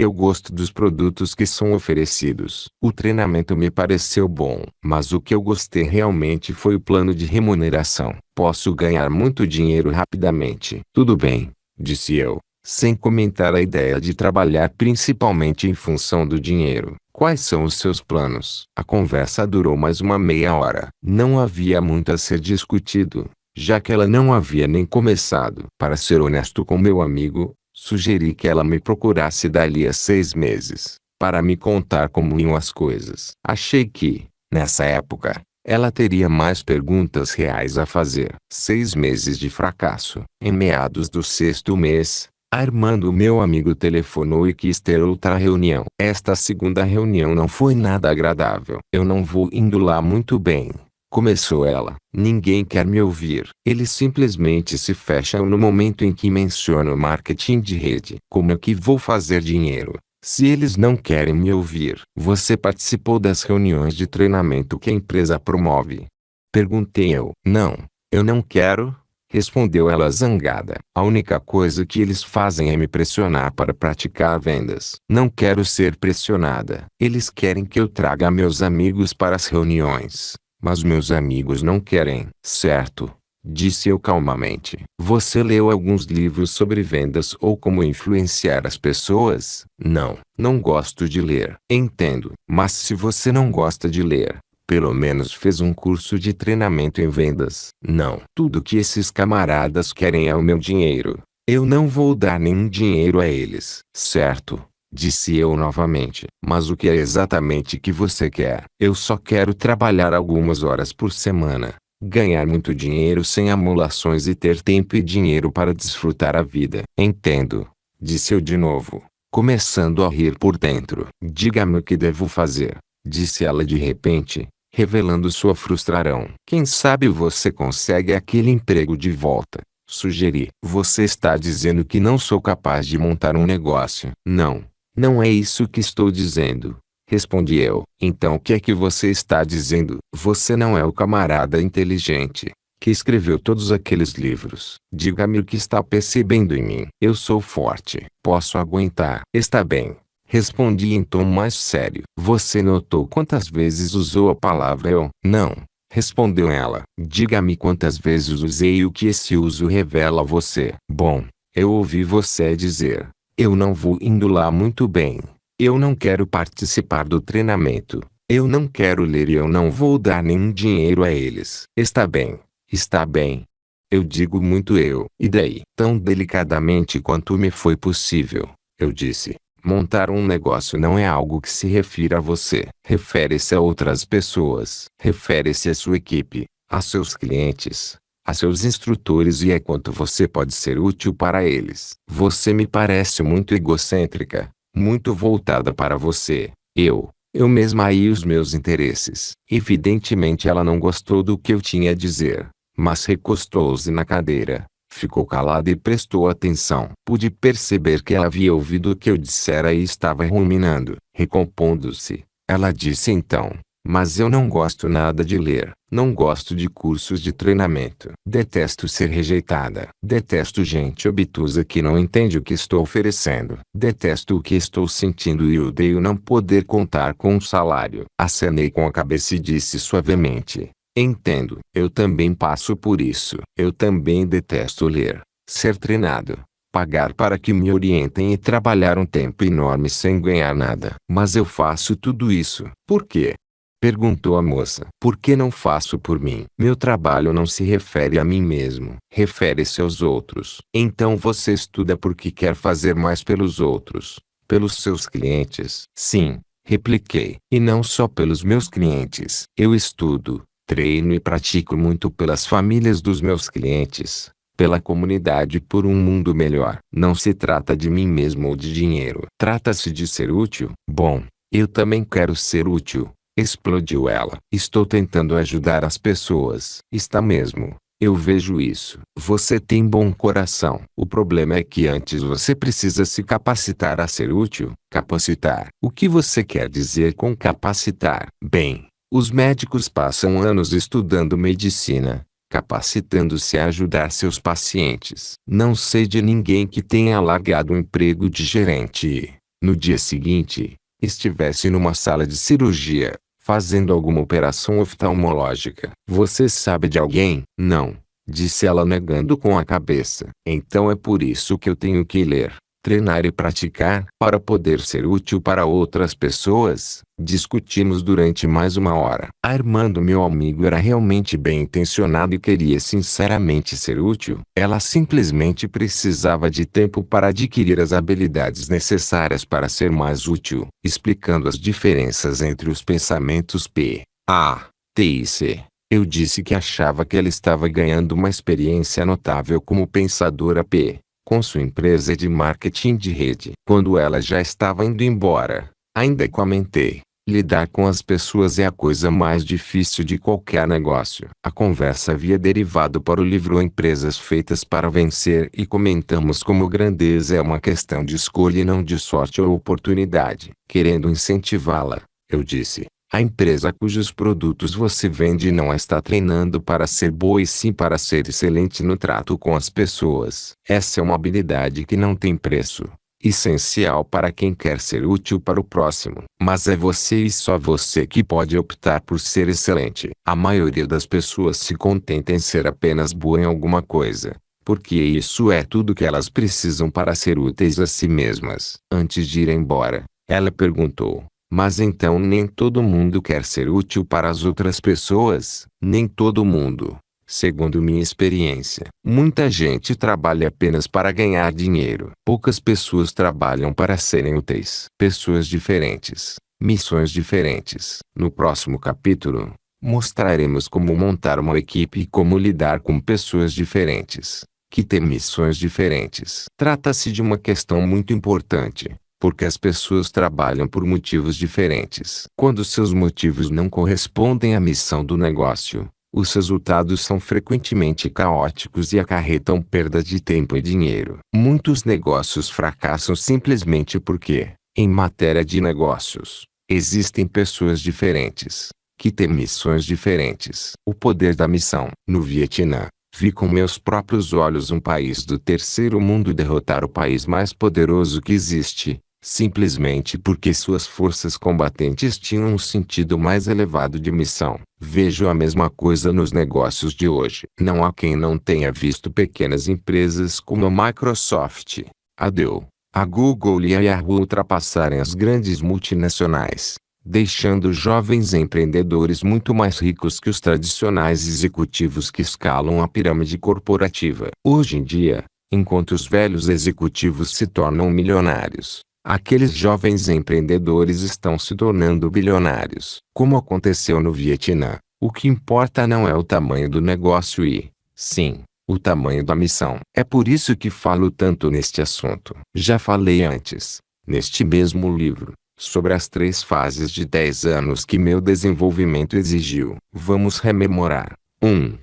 Eu gosto dos produtos que são oferecidos. O treinamento me pareceu bom, mas o que eu gostei realmente foi o plano de remuneração. Posso ganhar muito dinheiro rapidamente. Tudo bem, disse eu, sem comentar a ideia de trabalhar principalmente em função do dinheiro. Quais são os seus planos? A conversa durou mais uma meia hora. Não havia muito a ser discutido, já que ela não havia nem começado. Para ser honesto com meu amigo, sugeri que ela me procurasse dali a 6 meses, para me contar como iam as coisas. Achei que, nessa época, ela teria mais perguntas reais a fazer. 6 meses de fracasso. Em meados do 6º mês, a irmã do meu amigo telefonou e quis ter outra reunião. Esta segunda reunião não foi nada agradável. Eu não vou indo lá muito bem, começou ela. Ninguém quer me ouvir. Eles simplesmente se fecham no momento em que menciono marketing de rede. Como é que vou fazer dinheiro, se eles não querem me ouvir? Você participou das reuniões de treinamento que a empresa promove? Perguntei eu. Não, eu não quero, Respondeu ela zangada. A única coisa que eles fazem é me pressionar para praticar vendas. Não quero ser pressionada. Eles querem que eu traga meus amigos para as reuniões. Mas meus amigos não querem. Certo? Disse eu calmamente. Você leu alguns livros sobre vendas ou como influenciar as pessoas? Não, não gosto de ler. Entendo. Mas se você não gosta de ler, pelo menos fez um curso de treinamento em vendas. Não. Tudo que esses camaradas querem é o meu dinheiro. Eu não vou dar nenhum dinheiro a eles. Certo? Disse eu novamente. Mas o que é exatamente que você quer? Eu só quero trabalhar algumas horas por semana. Ganhar muito dinheiro sem amolações e ter tempo e dinheiro para desfrutar a vida. Entendo. Disse eu de novo, começando a rir por dentro. Diga-me o que devo fazer. Disse ela de repente, revelando sua frustração. Quem sabe você consegue aquele emprego de volta. Sugeri. Você está dizendo que não sou capaz de montar um negócio. Não, não é isso que estou dizendo. Respondi eu. Então o que é que você está dizendo? Você não é o camarada inteligente que escreveu todos aqueles livros. Diga-me o que está percebendo em mim. Eu sou forte. Posso aguentar. Está bem. Respondi em tom mais sério. Você notou quantas vezes usou a palavra eu? Não. Respondeu ela. Diga-me quantas vezes usei e o que esse uso revela a você. Bom, eu ouvi você dizer. Eu não vou indo lá muito bem. Eu não quero participar do treinamento. Eu não quero ler e eu não vou dar nenhum dinheiro a eles. Está bem. Está bem. Eu digo muito eu. E daí? Tão delicadamente quanto me foi possível, eu disse. Montar um negócio não é algo que se refira a você. Refere-se a outras pessoas. Refere-se à sua equipe, a seus clientes, a seus instrutores e é quanto você pode ser útil para eles. Você me parece muito egocêntrica. Muito voltada para você, eu mesma e os meus interesses. Evidentemente ela não gostou do que eu tinha a dizer, mas recostou-se na cadeira, ficou calada e prestou atenção. Pude perceber que ela havia ouvido o que eu dissera e estava ruminando. Recompondo-se, ela disse então, mas eu não gosto nada de ler. Não gosto de cursos de treinamento. Detesto ser rejeitada. Detesto gente obtusa que não entende o que estou oferecendo. Detesto o que estou sentindo e odeio não poder contar com um salário. Acenei com a cabeça e disse suavemente. Entendo. Eu também passo por isso. Eu também detesto ler, ser treinado, pagar para que me orientem e trabalhar um tempo enorme sem ganhar nada. Mas eu faço tudo isso. Por quê? Perguntou a moça. Por que não faço por mim? Meu trabalho não se refere a mim mesmo. Refere-se aos outros. Então você estuda porque quer fazer mais pelos outros. Pelos seus clientes. Sim, repliquei. E não só pelos meus clientes. Eu estudo, treino e pratico muito pelas famílias dos meus clientes. Pela comunidade e por um mundo melhor. Não se trata de mim mesmo ou de dinheiro. Trata-se de ser útil. Bom, eu também quero ser útil. Explodiu ela. Estou tentando ajudar as pessoas. Está mesmo. Eu vejo isso. Você tem bom coração. O problema é que antes você precisa se capacitar a ser útil. Capacitar. O que você quer dizer com capacitar? Bem, os médicos passam anos estudando medicina, capacitando-se a ajudar seus pacientes. Não sei de ninguém que tenha largado o emprego de gerente e, no dia seguinte, estivesse numa sala de cirurgia, fazendo alguma operação oftalmológica. Você sabe de alguém? Não, disse ela negando com a cabeça. Então é por isso que eu tenho que ler, treinar e praticar para poder ser útil para outras pessoas. Discutimos durante mais uma hora. Armando, meu amigo, era realmente bem intencionado e queria sinceramente ser útil. Ela simplesmente precisava de tempo para adquirir as habilidades necessárias para ser mais útil, explicando as diferenças entre os pensamentos P, A, T e C. Eu disse que achava que ela estava ganhando uma experiência notável como pensadora P, com sua empresa de marketing de rede. Quando ela já estava indo embora, ainda comentei. Lidar com as pessoas é a coisa mais difícil de qualquer negócio. A conversa havia derivado para o livro Empresas Feitas para Vencer e comentamos como grandeza é uma questão de escolha e não de sorte ou oportunidade. Querendo incentivá-la, eu disse, A empresa cujos produtos você vende não está treinando para ser boa e sim para ser excelente no trato com as pessoas. Essa é uma habilidade que não tem preço. Essencial para quem quer ser útil para o próximo. Mas é você e só você que pode optar por ser excelente. A maioria das pessoas se contenta em ser apenas boa em alguma coisa, porque isso é tudo que elas precisam para ser úteis a si mesmas. Antes de ir embora, ela perguntou: mas então nem todo mundo quer ser útil para as outras pessoas? Nem todo mundo. Segundo minha experiência, muita gente trabalha apenas para ganhar dinheiro. Poucas pessoas trabalham para serem úteis. Pessoas diferentes, missões diferentes. No próximo capítulo, mostraremos como montar uma equipe e como lidar com pessoas diferentes, que têm missões diferentes. Trata-se de uma questão muito importante, porque as pessoas trabalham por motivos diferentes. Quando seus motivos não correspondem à missão do negócio, os resultados são frequentemente caóticos e acarretam perda de tempo e dinheiro. Muitos negócios fracassam simplesmente porque, em matéria de negócios, existem pessoas diferentes, que têm missões diferentes. O poder da missão. No Vietnã, vi com meus próprios olhos um país do terceiro mundo derrotar o país mais poderoso que existe, simplesmente porque suas forças combatentes tinham um sentido mais elevado de missão. Vejo a mesma coisa nos negócios de hoje. Não há quem não tenha visto pequenas empresas como a Microsoft, a Dell, a Google e a Yahoo ultrapassarem as grandes multinacionais, deixando jovens empreendedores muito mais ricos que os tradicionais executivos que escalam a pirâmide corporativa. Hoje em dia, enquanto os velhos executivos se tornam milionários, aqueles jovens empreendedores estão se tornando bilionários. Como aconteceu no Vietnã, o que importa não é o tamanho do negócio e, sim, o tamanho da missão. É por isso que falo tanto neste assunto. Já falei antes, neste mesmo livro, sobre as 3 fases de 10 anos que meu desenvolvimento exigiu. Vamos rememorar. 1.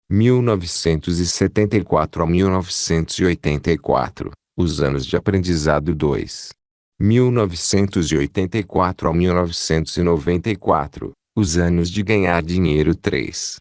1974 a 1984. Os anos de aprendizado. 2. 1984 a 1994. Os anos de ganhar dinheiro. 3.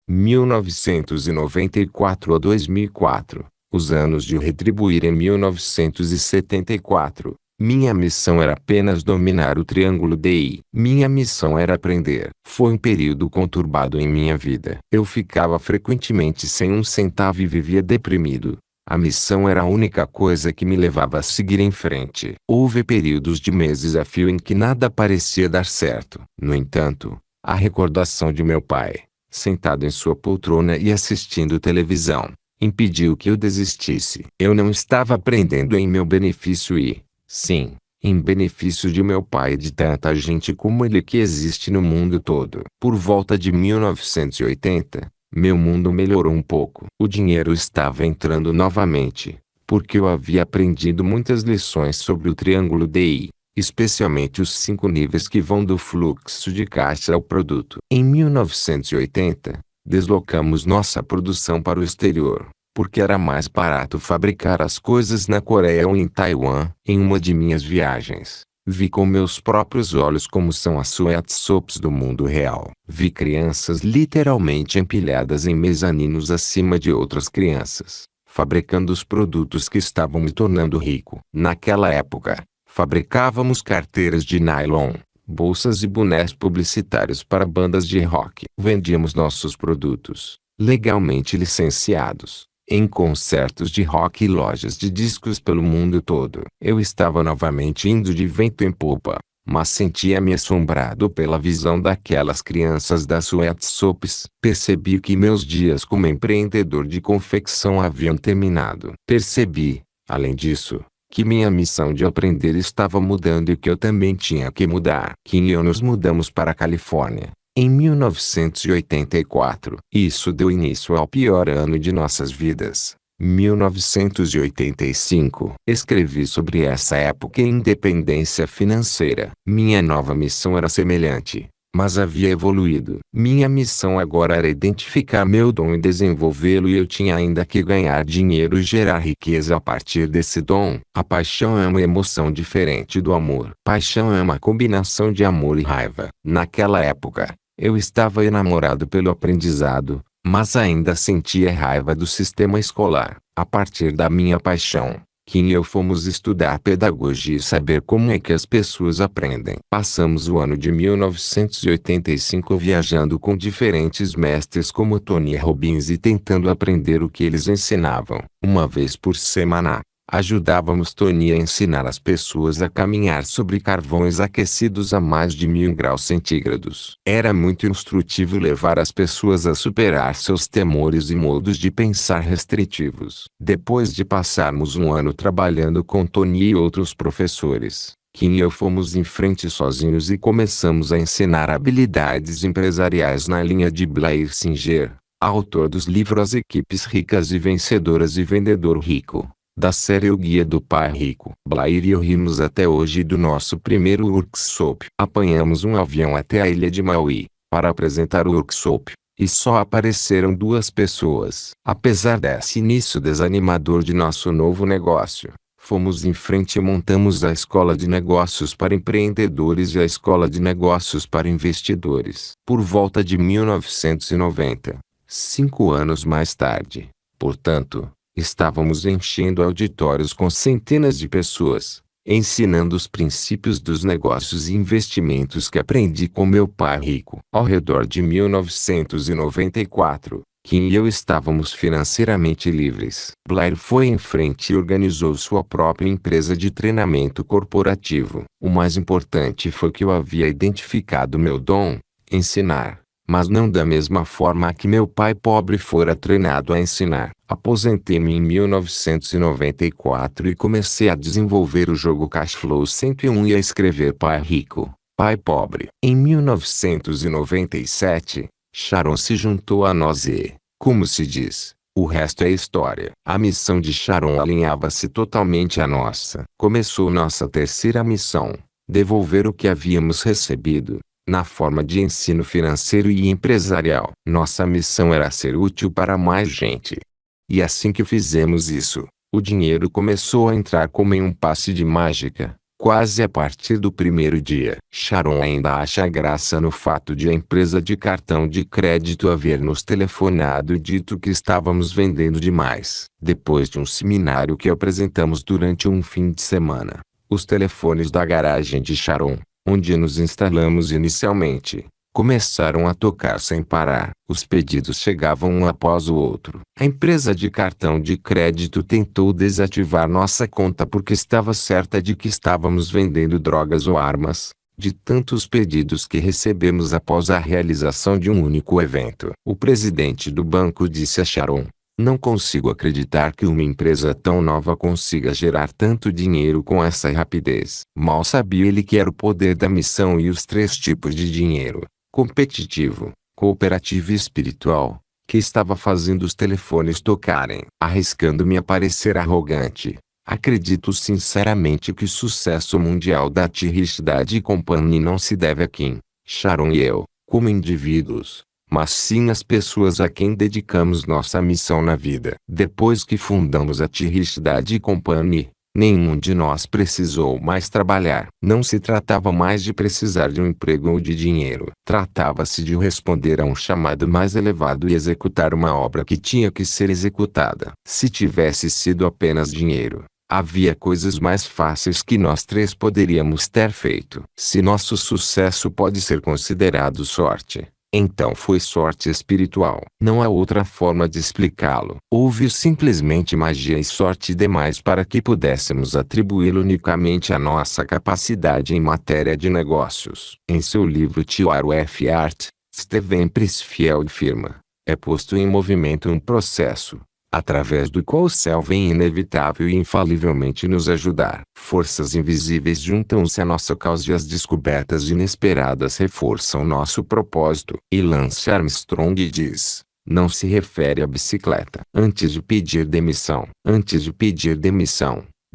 1994 a 2004. Os anos de retribuir. Em 1974, minha missão era apenas dominar o triângulo DI. Minha missão era aprender. Foi um período conturbado em minha vida. Eu ficava frequentemente sem um centavo e vivia deprimido. A missão era a única coisa que me levava a seguir em frente. Houve períodos de meses a fio em que nada parecia dar certo. No entanto, a recordação de meu pai, sentado em sua poltrona e assistindo televisão, impediu que eu desistisse. Eu não estava aprendendo em meu benefício e, sim, em benefício de meu pai e de tanta gente como ele que existe no mundo todo. Por volta de 1980, meu mundo melhorou um pouco. O dinheiro estava entrando novamente, porque eu havia aprendido muitas lições sobre o triângulo DI, especialmente os 5 níveis que vão do fluxo de caixa ao produto. Em 1980, deslocamos nossa produção para o exterior, porque era mais barato fabricar as coisas na Coreia ou em Taiwan. Em uma de minhas viagens, vi com meus próprios olhos como são as sweatshops do mundo real. Vi crianças literalmente empilhadas em mezaninos acima de outras crianças, fabricando os produtos que estavam me tornando rico. Naquela época, fabricávamos carteiras de nylon, bolsas e bonés publicitários para bandas de rock. Vendíamos nossos produtos, legalmente licenciados, em concertos de rock e lojas de discos pelo mundo todo. Eu estava novamente indo de vento em popa, mas sentia-me assombrado pela visão daquelas crianças das sweatshops. Percebi que meus dias como empreendedor de confecção haviam terminado. Percebi, além disso, que minha missão de aprender estava mudando e que eu também tinha que mudar. Kim e eu nos mudamos para a Califórnia em 1984. Isso deu início ao pior ano de nossas vidas, 1985. Escrevi sobre essa época em Independência Financeira. Minha nova missão era semelhante. mas havia evoluído. Minha missão agora era identificar meu dom e desenvolvê-lo, e eu tinha ainda que ganhar dinheiro e gerar riqueza a partir desse dom. A paixão é uma emoção diferente do amor. Paixão é uma combinação de amor e raiva. Naquela época, eu estava enamorado pelo aprendizado, mas ainda sentia raiva do sistema escolar. A partir da minha paixão, Kim e eu fomos estudar pedagogia e saber como é que as pessoas aprendem. Passamos o ano de 1985 viajando com diferentes mestres como Tony Robbins e tentando aprender o que eles ensinavam. Uma vez por semana, ajudávamos Tony a ensinar as pessoas a caminhar sobre carvões aquecidos a mais de 1000 graus centígrados. Era muito instrutivo levar as pessoas a superar seus temores e modos de pensar restritivos. Depois de passarmos um ano trabalhando com Tony e outros professores, Kim e eu fomos em frente sozinhos e começamos a ensinar habilidades empresariais na linha de Blair Singer, autor dos livros As Equipes Ricas e Vencedoras e Vendedor Rico, da série O Guia do Pai Rico. Blair e eu rimos até hoje do nosso primeiro workshop. Apanhamos um avião até a ilha de Maui, para apresentar o workshop, e só apareceram 2 pessoas. Apesar desse início desanimador de nosso novo negócio, fomos em frente e montamos a Escola de Negócios para Empreendedores e a Escola de Negócios para Investidores. Por volta de 1990, 5 anos mais tarde, portanto, estávamos enchendo auditórios com centenas de pessoas, ensinando os princípios dos negócios e investimentos que aprendi com meu pai rico. Ao redor de 1994, Kim e eu estávamos financeiramente livres. Blair foi em frente e organizou sua própria empresa de treinamento corporativo. O mais importante foi que eu havia identificado meu dom, ensinar, mas não da mesma forma que meu pai pobre fora treinado a ensinar. Aposentei-me em 1994 e comecei a desenvolver o jogo Cashflow 101 e a escrever Pai Rico, Pai Pobre. Em 1997, Sharon se juntou a nós e, como se diz, o resto é história. A missão de Sharon alinhava-se totalmente à nossa. Começou nossa terceira missão: devolver o que havíamos recebido, na forma de ensino financeiro e empresarial. Nossa missão era ser útil para mais gente. E assim que fizemos isso, o dinheiro começou a entrar como em um passe de mágica, quase a partir do primeiro dia. Sharon ainda acha graça no fato de a empresa de cartão de crédito haver nos telefonado e dito que estávamos vendendo demais. Depois de um seminário que apresentamos durante um fim de semana, os telefones da garagem de Sharon, onde nos instalamos inicialmente, começaram a tocar sem parar. Os pedidos chegavam um após o outro. A empresa de cartão de crédito tentou desativar nossa conta porque estava certa de que estávamos vendendo drogas ou armas, de tantos pedidos que recebemos após a realização de um único evento. O presidente do banco disse a Sharon: "Não consigo acreditar que uma empresa tão nova consiga gerar tanto dinheiro com essa rapidez." Mal sabia ele que era o poder da missão e os 3 tipos de dinheiro: competitivo, cooperativo e espiritual, que estava fazendo os telefones tocarem. Arriscando-me a parecer arrogante, acredito sinceramente que o sucesso mundial da Tirich Company não se deve a Kim, Sharon e eu, como indivíduos, mas sim às pessoas a quem dedicamos nossa missão na vida. Depois que fundamos a Tirich Company, nenhum de nós precisou mais trabalhar. Não se tratava mais de precisar de um emprego ou de dinheiro. Tratava-se de responder a um chamado mais elevado e executar uma obra que tinha que ser executada. Se tivesse sido apenas dinheiro, havia coisas mais fáceis que nós 3 poderíamos ter feito. Se nosso sucesso pode ser considerado sorte, então foi sorte espiritual. Não há outra forma de explicá-lo. Houve simplesmente magia e sorte demais para que pudéssemos atribuí-lo unicamente à nossa capacidade em matéria de negócios. Em seu livro Tio F. Art, Steven Pressfield afirma: "É posto em movimento um processo, através do qual o céu vem inevitável e infalivelmente nos ajudar. Forças invisíveis juntam-se à nossa causa e as descobertas inesperadas reforçam nosso propósito." E Lance Armstrong diz: "Não se refere à bicicleta." Antes de pedir demissão,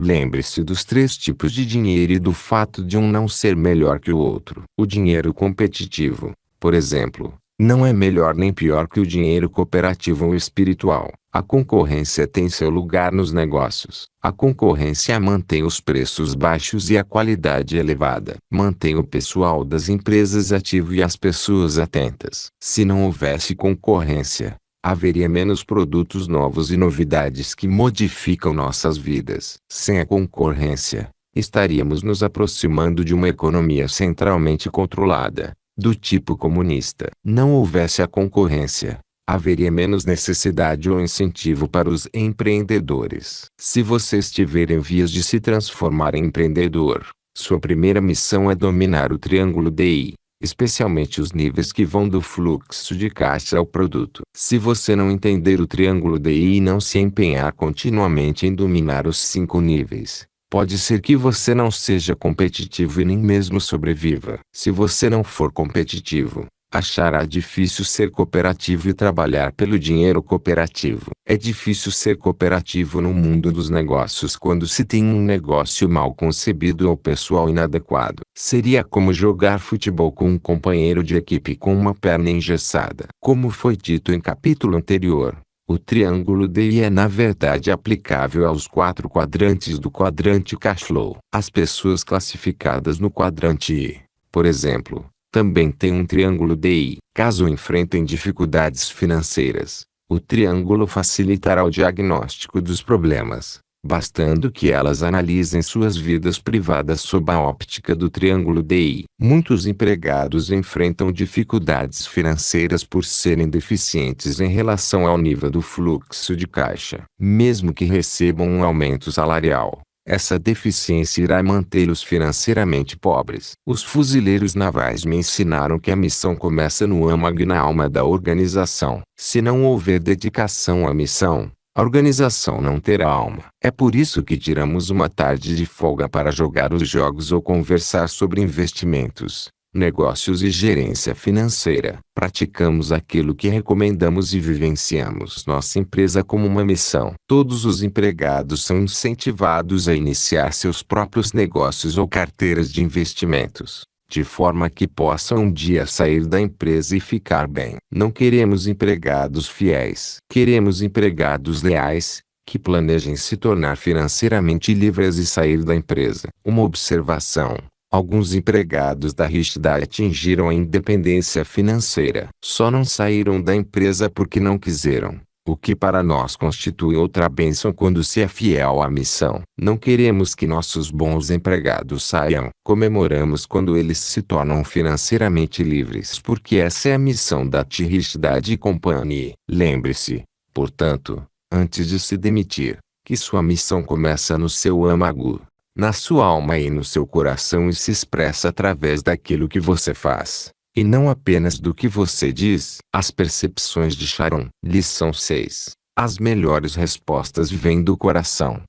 Lembre-se dos 3 tipos de dinheiro e do fato de um não ser melhor que o outro. O dinheiro competitivo, por exemplo, não é melhor nem pior que o dinheiro cooperativo ou espiritual. A concorrência tem seu lugar nos negócios. A concorrência mantém os preços baixos e a qualidade elevada. Mantém o pessoal das empresas ativo e as pessoas atentas. Se não houvesse concorrência, haveria menos produtos novos e novidades que modificam nossas vidas. Sem a concorrência, estaríamos nos aproximando de uma economia centralmente controlada, do tipo comunista. Não houvesse a concorrência, haveria menos necessidade ou incentivo para os empreendedores. Se você estiver em vias de se transformar em empreendedor, sua primeira missão é dominar o triângulo DI, especialmente os níveis que vão do fluxo de caixa ao produto. Se você não entender o triângulo DI e não se empenhar continuamente em dominar os 5 níveis, pode ser que você não seja competitivo e nem mesmo sobreviva. Se você não for competitivo, achará difícil ser cooperativo e trabalhar pelo dinheiro cooperativo. É difícil ser cooperativo no mundo dos negócios quando se tem um negócio mal concebido ou pessoal inadequado. Seria como jogar futebol com um companheiro de equipe com uma perna engessada. Como foi dito em capítulo anterior, o triângulo DI é na verdade aplicável aos 4 quadrantes do quadrante cash flow. As pessoas classificadas no quadrante I, por exemplo, também têm um triângulo DI. Caso enfrentem dificuldades financeiras, o triângulo facilitará o diagnóstico dos problemas, bastando que elas analisem suas vidas privadas sob a óptica do triângulo DI. Muitos empregados enfrentam dificuldades financeiras por serem deficientes em relação ao nível do fluxo de caixa. Mesmo que recebam um aumento salarial, essa deficiência irá mantê-los financeiramente pobres. Os fuzileiros navais me ensinaram que a missão começa no âmago e na alma da organização. Se não houver dedicação à missão, a organização não terá alma. É por isso que tiramos uma tarde de folga para jogar os jogos ou conversar sobre investimentos, negócios e gerência financeira. Praticamos aquilo que recomendamos e vivenciamos nossa empresa como uma missão. Todos os empregados são incentivados a iniciar seus próprios negócios ou carteiras de investimentos, de forma que possam um dia sair da empresa e ficar bem. Não queremos empregados fiéis. Queremos empregados leais, que planejem se tornar financeiramente livres e sair da empresa. Uma observação: alguns empregados da Randstad atingiram a independência financeira. Só não saíram da empresa porque não quiseram, o que para nós constitui outra bênção quando se é fiel à missão. Não queremos que nossos bons empregados saiam. Comemoramos quando eles se tornam financeiramente livres porque essa é a missão da Randstad Company. Lembre-se, portanto, antes de se demitir, que sua missão começa no seu âmago, na sua alma e no seu coração e se expressa através daquilo que você faz, e não apenas do que você diz. As percepções de Sharon. Lição 6. As melhores respostas vêm do coração,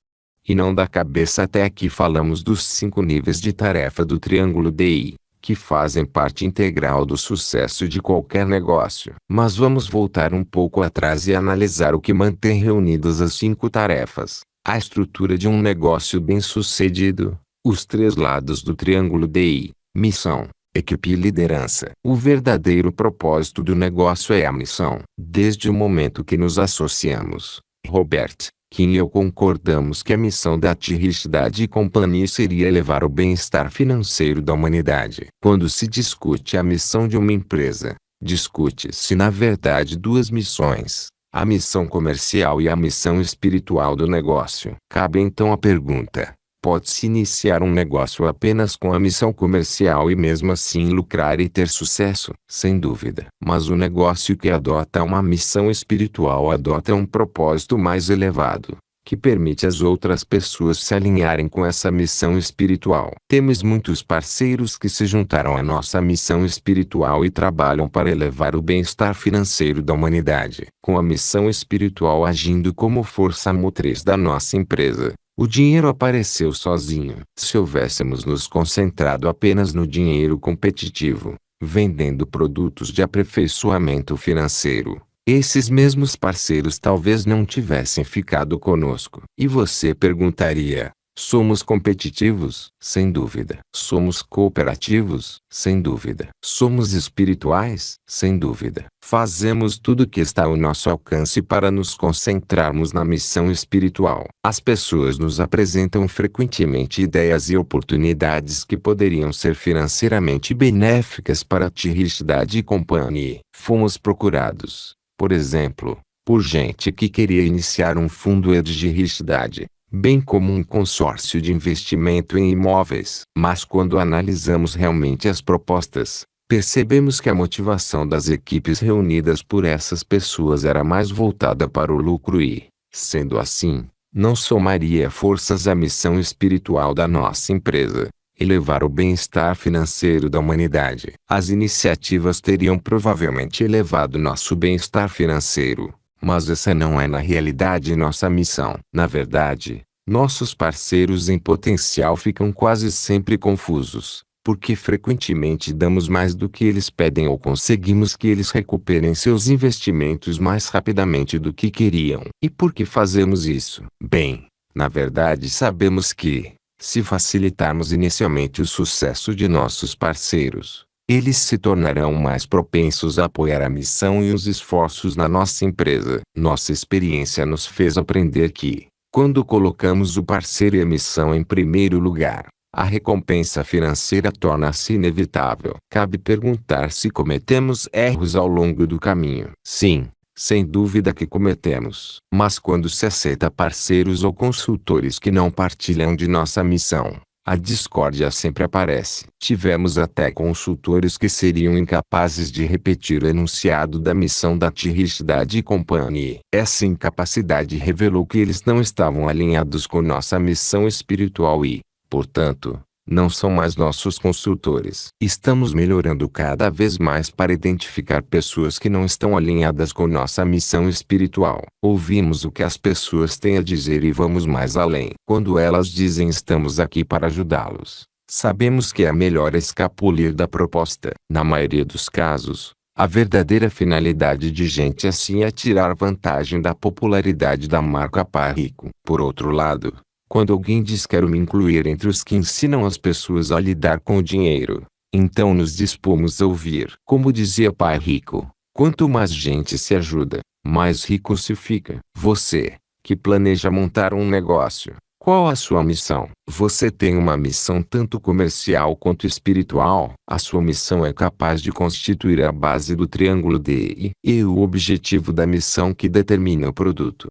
e não da cabeça. Até aqui falamos dos 5 níveis de tarefa do triângulo DI, que fazem parte integral do sucesso de qualquer negócio. Mas vamos voltar um pouco atrás e analisar o que mantém reunidas as 5 tarefas. A estrutura de um negócio bem-sucedido. Os 3 lados do triângulo DI: missão, equipe e liderança. O verdadeiro propósito do negócio é a missão. Desde o momento que nos associamos, Robert, Kim e eu concordamos que a missão da Randstad Company seria elevar o bem-estar financeiro da humanidade. Quando se discute a missão de uma empresa, discute-se na verdade 2 missões: a missão comercial e a missão espiritual do negócio. Cabe então a pergunta: pode-se iniciar um negócio apenas com a missão comercial e mesmo assim lucrar e ter sucesso? Sem dúvida. Mas o negócio que adota uma missão espiritual adota um propósito mais elevado, que permite às outras pessoas se alinharem com essa missão espiritual. Temos muitos parceiros que se juntaram à nossa missão espiritual e trabalham para elevar o bem-estar financeiro da humanidade. Com a missão espiritual agindo como força motriz da nossa empresa, o dinheiro apareceu sozinho. Se houvéssemos nos concentrado apenas no dinheiro competitivo, vendendo produtos de aperfeiçoamento financeiro, esses mesmos parceiros talvez não tivessem ficado conosco. E você perguntaria: Somos competitivos? Sem dúvida. Somos cooperativos? Sem dúvida. Somos espirituais? Sem dúvida. Fazemos tudo o que está ao nosso alcance para nos concentrarmos na missão espiritual. As pessoas nos apresentam frequentemente ideias e oportunidades que poderiam ser financeiramente benéficas para Tirishidade e companhia. Fomos procurados, por exemplo, por gente que queria iniciar um fundo de Tirishidade, bem como um consórcio de investimento em imóveis. Mas quando analisamos realmente as propostas, percebemos que a motivação das equipes reunidas por essas pessoas era mais voltada para o lucro e, sendo assim, não somaria forças à missão espiritual da nossa empresa, elevar o bem-estar financeiro da humanidade. As iniciativas teriam provavelmente elevado nosso bem-estar financeiro, mas essa não é na realidade nossa missão. Na verdade, nossos parceiros em potencial ficam quase sempre confusos, porque frequentemente damos mais do que eles pedem ou conseguimos que eles recuperem seus investimentos mais rapidamente do que queriam. E por que fazemos isso? Bem, na verdade sabemos que, se facilitarmos inicialmente o sucesso de nossos parceiros, eles se tornarão mais propensos a apoiar a missão e os esforços na nossa empresa. Nossa experiência nos fez aprender que, quando colocamos o parceiro e a missão em primeiro lugar, a recompensa financeira torna-se inevitável. Cabe perguntar se cometemos erros ao longo do caminho. Sim, sem dúvida que cometemos. Mas quando se aceita parceiros ou consultores que não partilham de nossa missão, a discórdia sempre aparece. Tivemos até consultores que seriam incapazes de repetir o enunciado da missão da Tirishidade e companhia. Essa incapacidade revelou que eles não estavam alinhados com nossa missão espiritual e, portanto, não são mais nossos consultores. Estamos melhorando cada vez mais para identificar pessoas que não estão alinhadas com nossa missão espiritual. Ouvimos o que as pessoas têm a dizer e vamos mais além. Quando elas dizem estamos aqui para ajudá-los, sabemos que é melhor escapulir da proposta. Na maioria dos casos, a verdadeira finalidade de gente assim é tirar vantagem da popularidade da marca Pai Rico. Por outro lado, quando alguém diz quero me incluir entre os que ensinam as pessoas a lidar com o dinheiro, então nos dispomos a ouvir. Como dizia Pai Rico, quanto mais gente se ajuda, mais rico se fica. Você, que planeja montar um negócio, qual a sua missão? Você tem uma missão tanto comercial quanto espiritual. A sua missão é capaz de constituir a base do triângulo de I e o objetivo da missão que determina o produto.